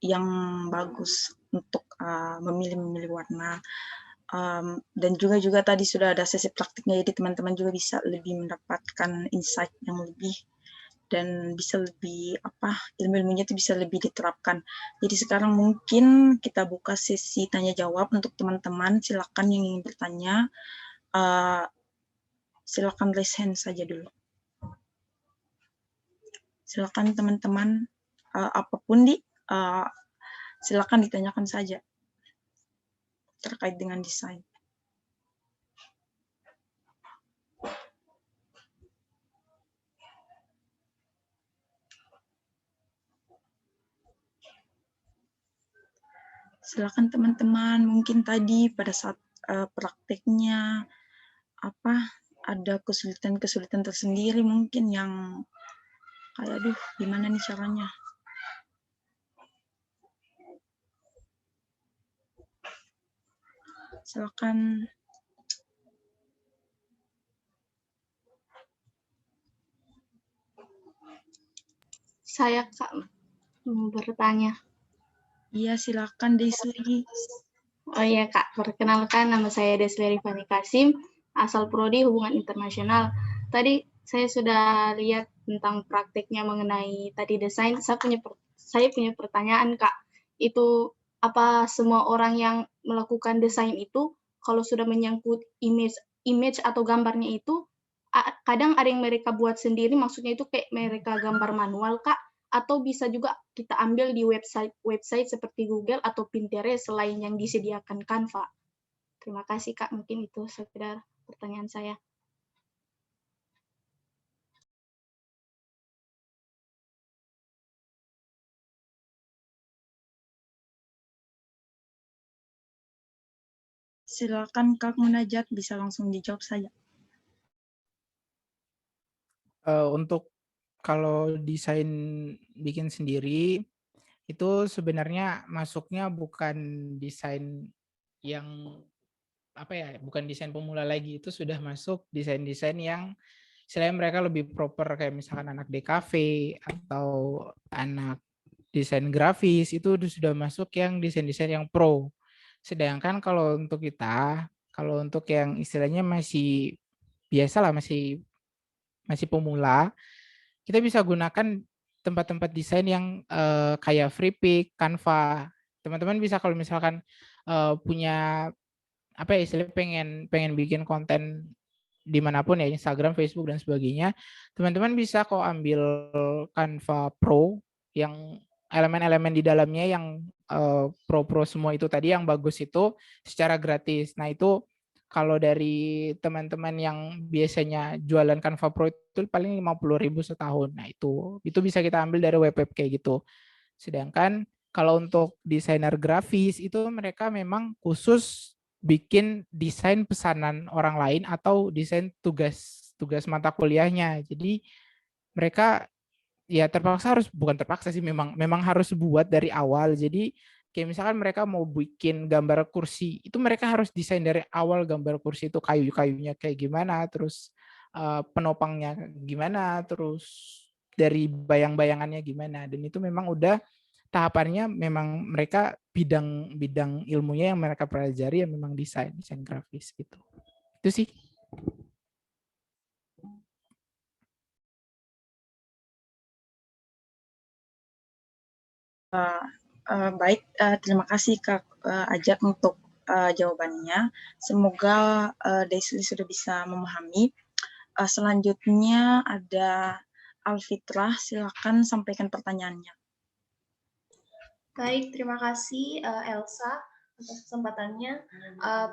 yang bagus untuk memilih warna. Dan juga tadi sudah ada sesi praktiknya, jadi teman-teman juga bisa lebih mendapatkan insight yang lebih, dan bisa lebih ilmu-ilmunya itu bisa lebih diterapkan. Jadi sekarang mungkin kita buka sesi tanya jawab untuk teman-teman. Silakan yang ingin bertanya, silakan raise hand saja dulu. Silakan teman-teman, apapun silakan ditanyakan saja terkait dengan desain. Silakan teman-teman, mungkin tadi pada saat prakteknya ada kesulitan-kesulitan tersendiri mungkin yang kayak aduh gimana nih caranya. Silakan. Saya Kak bertanya. Iya, silakan Desli. Oh iya Kak, perkenalkan nama saya Desli Rifani Kasim, asal Prodi Hubungan Internasional. Tadi saya sudah lihat tentang prakteknya mengenai tadi desain. Saya punya pertanyaan Kak. Itu apa semua orang yang melakukan desain itu kalau sudah menyangkut image atau gambarnya itu kadang ada yang mereka buat sendiri, maksudnya itu kayak mereka gambar manual Kak, atau bisa juga kita ambil di website seperti Google atau Pinterest selain yang disediakan Canva. Terima kasih Kak, mungkin itu sekedar pertanyaan saya. Silakan Kak Munajat, bisa langsung dijawab saja. Untuk kalau desain bikin sendiri itu sebenarnya masuknya bukan desain yang bukan desain pemula lagi, itu sudah masuk desain-desain yang istilahnya mereka lebih proper, kayak misalkan anak DKV atau anak desain grafis, itu sudah masuk yang desain-desain yang pro. Sedangkan kalau untuk kita, kalau untuk yang istilahnya masih biasa lah, masih pemula, kita bisa gunakan tempat-tempat desain yang kayak Freepik, Canva. Teman-teman bisa kalau misalkan punya istilahnya pengen bikin konten dimanapun ya, Instagram, Facebook dan sebagainya, teman-teman bisa kok ambil Canva Pro yang elemen-elemen di dalamnya yang pro semua itu tadi yang bagus itu secara gratis. Nah itu kalau dari teman-teman yang biasanya jualan Canva Pro itu paling 50.000 setahun. Nah itu bisa kita ambil dari web kayak gitu. Sedangkan kalau untuk desainer grafis itu mereka memang khusus bikin desain pesanan orang lain atau desain tugas mata kuliahnya. Jadi mereka ya bukan terpaksa sih, memang harus buat dari awal. Jadi kayak misalkan mereka mau bikin gambar kursi, itu mereka harus desain dari awal gambar kursi itu kayu-kayunya kayak gimana, terus penopangnya gimana, terus dari bayang-bayangannya gimana. Dan itu memang udah tahapannya, memang mereka bidang ilmunya yang mereka pelajari ya memang desain grafis gitu. Itu sih. Baik, terima kasih Kak Ajat untuk jawabannya. Semoga Desli sudah bisa memahami. Selanjutnya ada Alfitrah, silakan sampaikan pertanyaannya. Baik, terima kasih Elsa atas kesempatannya.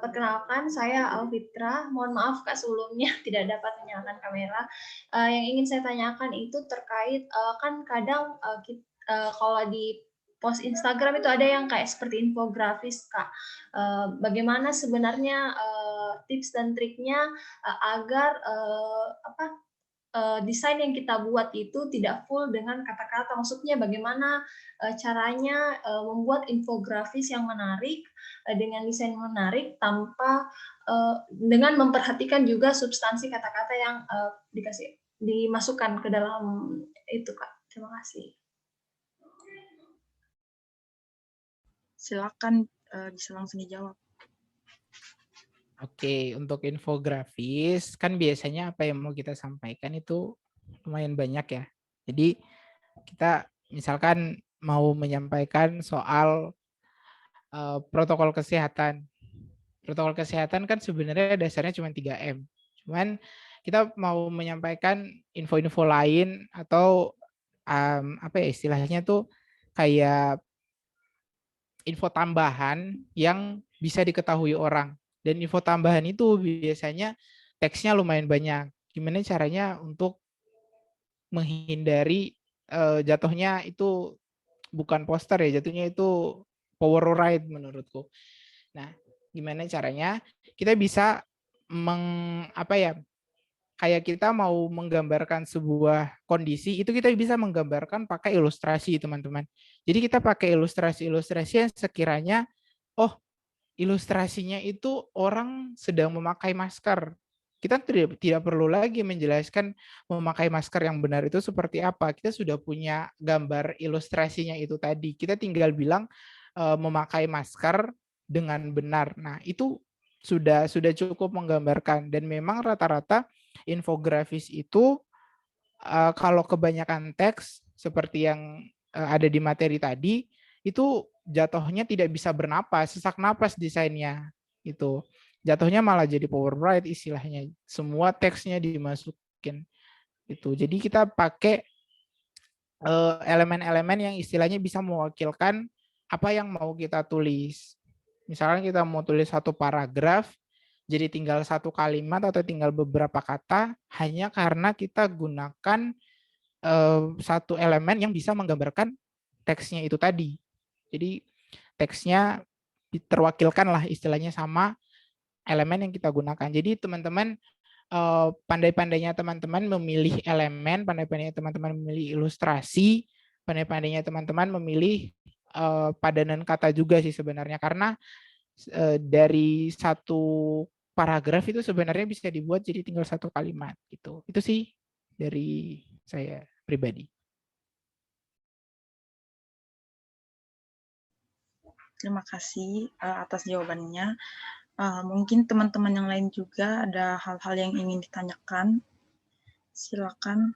Perkenalkan, saya Alfitra. Mohon maaf Kak sebelumnya tidak dapat menyalakan kamera. Yang ingin saya tanyakan itu terkait kan kadang kalau di post Instagram itu ada yang kayak seperti infografis Kak. Bagaimana sebenarnya tips dan triknya agar desain yang kita buat itu tidak full dengan kata-kata. Maksudnya bagaimana caranya membuat infografis yang menarik dengan desain menarik tanpa dengan memperhatikan juga substansi kata-kata yang dimasukkan ke dalam itu Kak. Terima kasih. Silakan bisa langsung dijawab. Oke, untuk infografis kan biasanya apa yang mau kita sampaikan itu lumayan banyak ya. Jadi kita misalkan mau menyampaikan soal protokol kesehatan. Protokol kesehatan kan sebenarnya dasarnya cuma 3M. Cuman kita mau menyampaikan info-info lain atau istilahnya tuh kayak info tambahan yang bisa diketahui orang. Dan info tambahan itu biasanya teksnya lumayan banyak. Gimana caranya untuk menghindari jatuhnya itu bukan poster ya, jatuhnya itu power ride menurutku. Nah, gimana caranya kita bisa kayak kita mau menggambarkan sebuah kondisi, itu kita bisa menggambarkan pakai ilustrasi, teman-teman. Jadi kita pakai ilustrasi-ilustrasi yang sekiranya, oh, ilustrasinya itu orang sedang memakai masker. Kita tidak perlu lagi menjelaskan memakai masker yang benar itu seperti apa. Kita sudah punya gambar ilustrasinya itu tadi. Kita tinggal bilang memakai masker dengan benar. Nah, itu sudah cukup menggambarkan, dan memang rata-rata infografis itu kalau kebanyakan teks seperti yang ada di materi tadi, itu jatuhnya tidak bisa bernapas, sesak napas desainnya. Itu jatuhnya malah jadi PowerPoint istilahnya. Semua teksnya dimasukin. Itu. Jadi kita pakai elemen-elemen yang istilahnya bisa mewakilkan apa yang mau kita tulis. Misalnya kita mau tulis satu paragraf, jadi tinggal satu kalimat atau tinggal beberapa kata, hanya karena kita gunakan satu elemen yang bisa menggambarkan teksnya itu tadi. Jadi teksnya terwakilkan lah istilahnya sama elemen yang kita gunakan. Jadi teman-teman pandai-pandainya teman-teman memilih elemen, pandai-pandainya teman-teman memilih ilustrasi, pandai-pandainya teman-teman memilih padanan kata juga sih sebenarnya, karena dari satu paragraf itu sebenarnya bisa dibuat jadi tinggal satu kalimat gitu. Itu sih dari saya pribadi. Terima kasih atas jawabannya. Mungkin teman-teman yang lain juga ada hal-hal yang ingin ditanyakan. Silakan.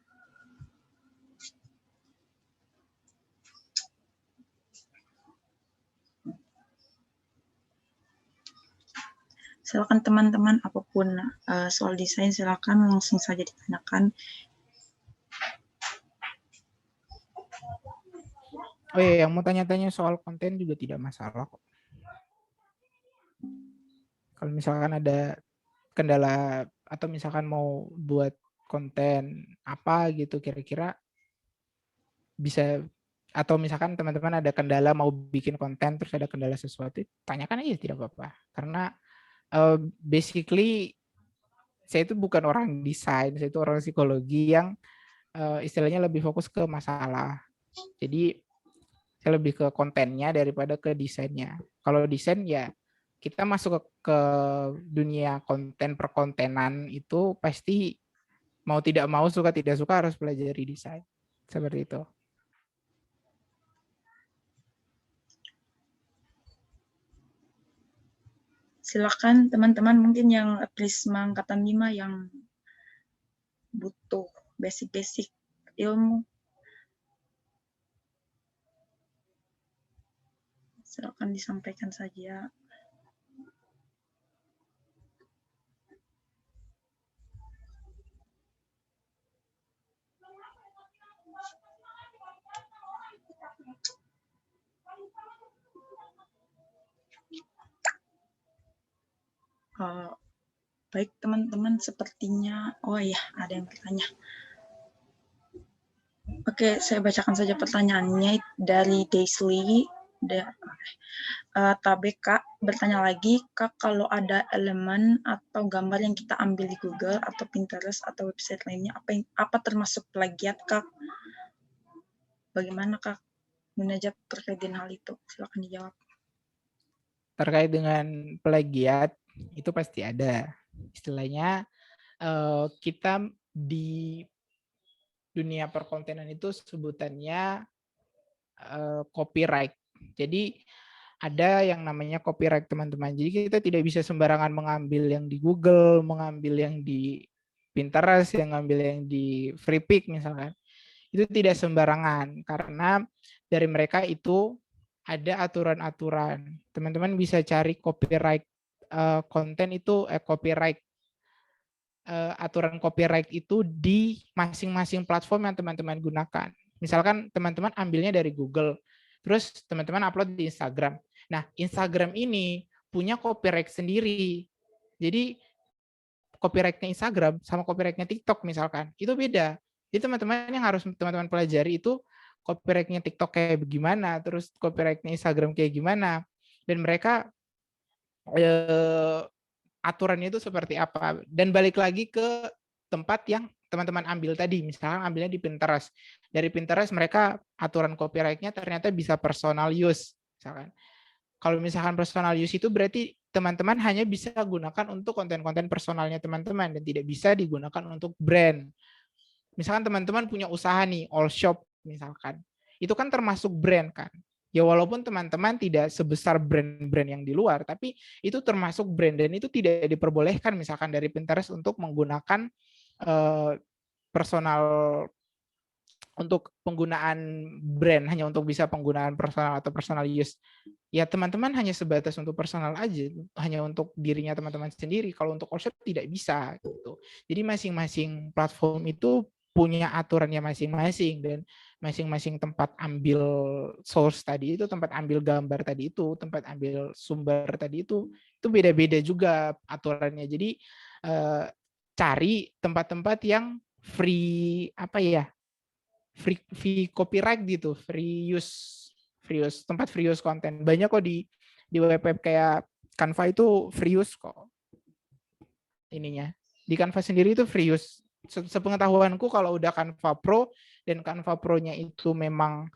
Silakan teman-teman, apapun soal desain silakan langsung saja ditanyakan. Oh iya, yang mau tanya-tanya soal konten juga tidak masalah kok. Kalau misalkan ada kendala atau misalkan mau buat konten apa gitu kira-kira bisa, atau misalkan teman-teman ada kendala mau bikin konten terus ada kendala sesuatu, tanyakan aja tidak apa-apa. Karena basically saya itu bukan orang desain, saya itu orang psikologi yang istilahnya lebih fokus ke masalah. Jadi saya lebih ke kontennya daripada ke desainnya. Kalau desain ya kita masuk ke dunia konten perkontenan itu pasti mau tidak mau, suka tidak suka harus pelajari desain. Seperti itu. Silakan teman-teman mungkin yang Prisma Angkatan 5 yang butuh basic-basic ilmu. Silakan disampaikan saja. Baik teman-teman, sepertinya iya ada yang bertanya. Oke, saya bacakan saja pertanyaannya dari Daisy. Tabeka bertanya lagi, Kak, kalau ada elemen atau gambar yang kita ambil di Google atau Pinterest atau website lainnya, apa termasuk plagiat, Kak? Bagaimana, Kak, Munajat terkait dengan hal itu? Silakan dijawab. Terkait dengan plagiat, itu pasti ada. Istilahnya kita di dunia perkontenan itu sebutannya copyright. Jadi ada yang namanya copyright, teman-teman. Jadi kita tidak bisa sembarangan mengambil yang di Google, mengambil yang di Pinterest, yang ngambil yang di Freepik misalkan. Itu tidak sembarangan karena dari mereka itu ada aturan-aturan. Teman-teman bisa cari copyright konten itu copyright aturan copyright itu di masing-masing platform yang teman-teman gunakan. Misalkan teman-teman ambilnya dari Google, terus teman-teman upload di Instagram. Nah, Instagram ini punya copyright sendiri. Jadi copyrightnya Instagram sama copyrightnya TikTok misalkan, itu beda. Jadi teman-teman yang harus teman-teman pelajari itu copyright-nya TikTok kayak gimana, terus copyright-nya Instagram kayak gimana, dan mereka aturannya itu seperti apa. Dan balik lagi ke tempat yang teman-teman ambil tadi, misalnya ambilnya di Pinterest. Dari Pinterest mereka aturan copyright-nya ternyata bisa personal use, misalkan. Kalau misalkan personal use itu berarti teman-teman hanya bisa gunakan untuk konten-konten personalnya teman-teman dan tidak bisa digunakan untuk brand. Misalkan teman-teman punya usaha nih, all shop misalkan. Itu kan termasuk brand kan. Ya walaupun teman-teman tidak sebesar brand-brand yang di luar, tapi itu termasuk brand dan itu tidak diperbolehkan misalkan dari Pinterest untuk menggunakan personal untuk penggunaan brand, hanya untuk bisa penggunaan personal atau personal use. Ya teman-teman hanya sebatas untuk personal aja, hanya untuk dirinya teman-teman sendiri. Kalau untuk all shop tidak bisa gitu. Jadi masing-masing platform itu punya aturannya masing-masing dan masing-masing tempat ambil source tadi itu, tempat ambil gambar tadi itu, tempat ambil sumber tadi itu beda-beda juga aturannya. Jadi cari tempat-tempat yang free free copyright gitu, free use tempat free use konten. Banyak kok di web kayak Canva itu free use kok. Ininya. Di Canva sendiri itu free use. Sepengetahuanku kalau udah Canva Pro dan Canva Pro-nya itu memang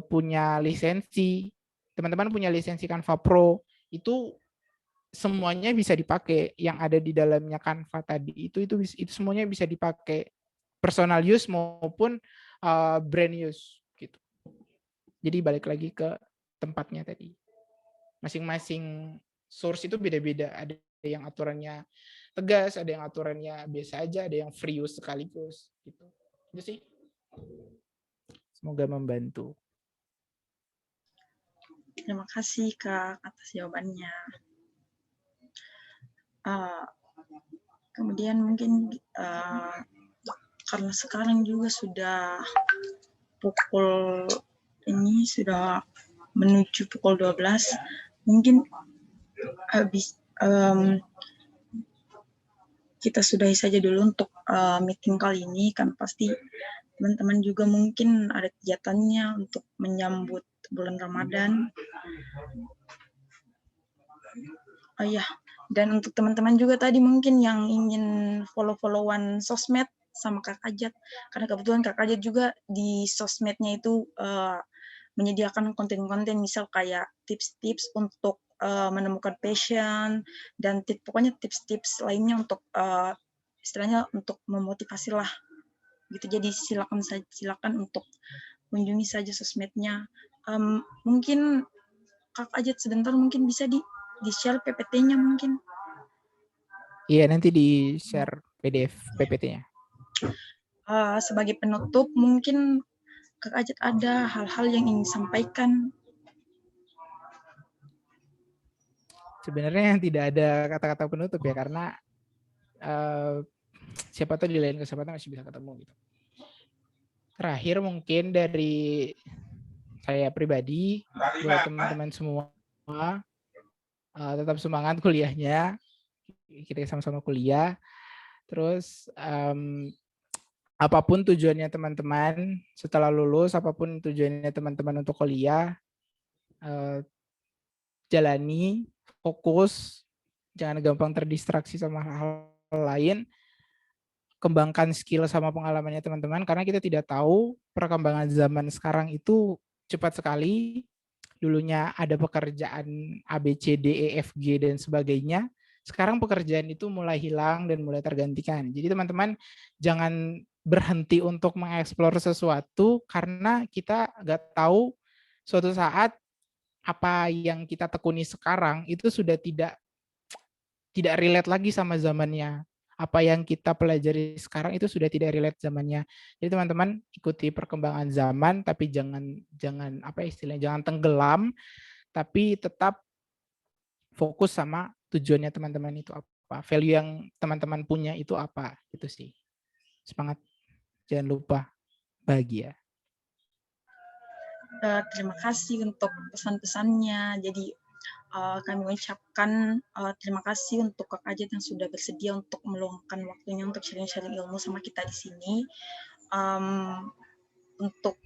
punya lisensi, teman-teman punya lisensi Canva Pro, itu semuanya bisa dipakai. Yang ada di dalamnya Canva tadi itu semuanya bisa dipakai, personal use maupun brand use gitu. Jadi balik lagi ke tempatnya tadi. Masing-masing source itu beda-beda. Ada yang aturannya tegas, ada yang aturannya biasa aja, ada yang free use sekaligus gitu. Itu sih. Semoga membantu. Terima kasih Kak atas jawabannya. Kemudian mungkin karena sekarang juga sudah sudah menuju pukul 12, mungkin kita sudahi saja dulu untuk meeting kali ini, kan pasti teman-teman juga mungkin ada kegiatannya untuk menyambut bulan Ramadan. Dan untuk teman-teman juga tadi mungkin yang ingin follow-followan sosmed sama Kak Ajat, karena kebetulan Kak Ajat juga di sosmednya itu menyediakan konten-konten misal kayak tips-tips untuk menemukan passion dan pokoknya tips-tips lainnya untuk istilahnya untuk memotivasi lah gitu. Jadi silakan untuk kunjungi saja sosmednya. Mungkin Kak Ajat sebentar mungkin bisa di-share PPT-nya mungkin. Iya, nanti di-share PDF PPT-nya. Sebagai penutup, mungkin Kak Ajat ada hal-hal yang ingin disampaikan. Sebenarnya tidak ada kata-kata penutup ya, karena siapa tahu di lain kesempatan masih bisa ketemu gitu. Terakhir mungkin dari saya pribadi, buat teman-teman semua, tetap semangat kuliahnya, kita sama-sama kuliah. Terus apapun tujuannya teman-teman setelah lulus, apapun tujuannya teman-teman untuk kuliah, jalani, fokus, jangan gampang terdistraksi sama hal lain, kembangkan skill sama pengalamannya teman-teman, karena kita tidak tahu perkembangan zaman sekarang itu cepat sekali. Dulunya ada pekerjaan A, B, C, D, E, F, G, dan sebagainya. Sekarang pekerjaan itu mulai hilang dan mulai tergantikan. Jadi teman-teman jangan berhenti untuk mengeksplor sesuatu karena kita nggak tahu suatu saat apa yang kita tekuni sekarang itu sudah tidak relate lagi sama zamannya. Apa yang kita pelajari sekarang itu sudah tidak relate zamannya. Jadi teman-teman ikuti perkembangan zaman, tapi jangan apa istilahnya, jangan tenggelam, tapi tetap fokus sama tujuannya teman-teman itu apa, value yang teman-teman punya itu apa, itu sih. Semangat, jangan lupa bahagia. Terima kasih untuk pesan-pesannya. Jadi kami mengucapkan terima kasih untuk Kak Ajat yang sudah bersedia untuk meluangkan waktunya untuk sharing-sharing ilmu sama kita di sini. Untuk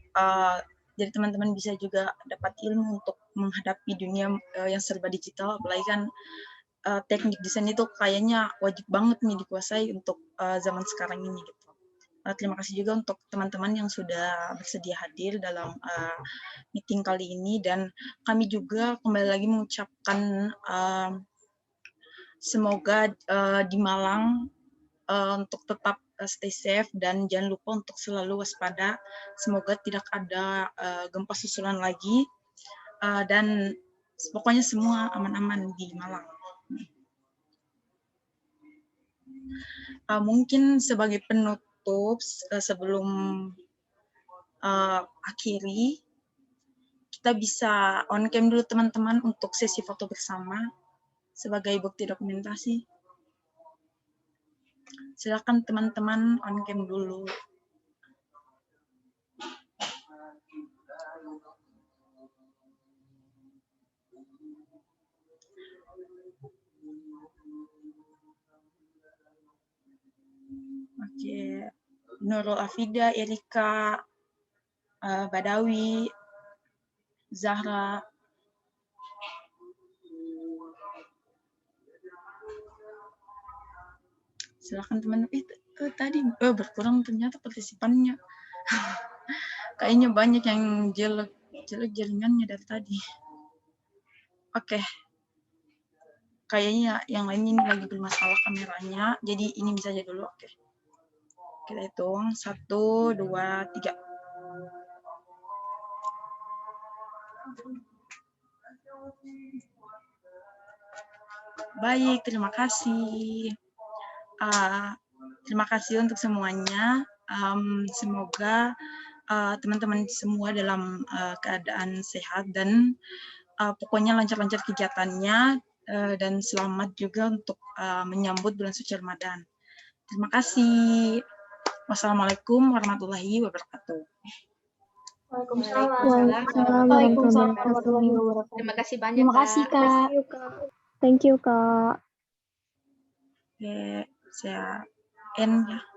jadi teman-teman bisa juga dapat ilmu untuk menghadapi dunia yang serba digital, apalagi kan teknik desain itu kayaknya wajib banget nih dikuasai untuk zaman sekarang ini gitu. Terima kasih juga untuk teman-teman yang sudah bersedia hadir dalam meeting kali ini, dan kami juga kembali lagi mengucapkan semoga di Malang untuk tetap stay safe dan jangan lupa untuk selalu waspada. Semoga tidak ada gempa susulan lagi dan pokoknya semua aman-aman di Malang. Mungkin sebagai penutup sebelum akhiri, kita bisa on cam dulu teman-teman untuk sesi foto bersama sebagai bukti dokumentasi. Silakan teman-teman on cam dulu. Oke, Nurul Afida, Erika, Badawi, Zahra. Silakan teman-teman. Tadi berkurang ternyata partisipannya. Kayaknya banyak yang jelek jaringannya dari tadi. Oke. Kayaknya yang lain ini lagi bermasalah kameranya. Jadi ini bisa aja dulu. Oke. Kita hitung. 1, 2, 3. Baik, terima kasih. Terima kasih untuk semuanya. Semoga teman-teman semua dalam keadaan sehat dan pokoknya lancar-lancar kegiatannya dan selamat juga untuk menyambut bulan suci Ramadan. Terima kasih. Wassalamualaikum warahmatullahi wabarakatuh. Waalaikumsalam warahmatullahi wabarakatuh. Terima kasih banyak. Terima kasih, Kak. Thank you, Kak. Oke, saya end ya.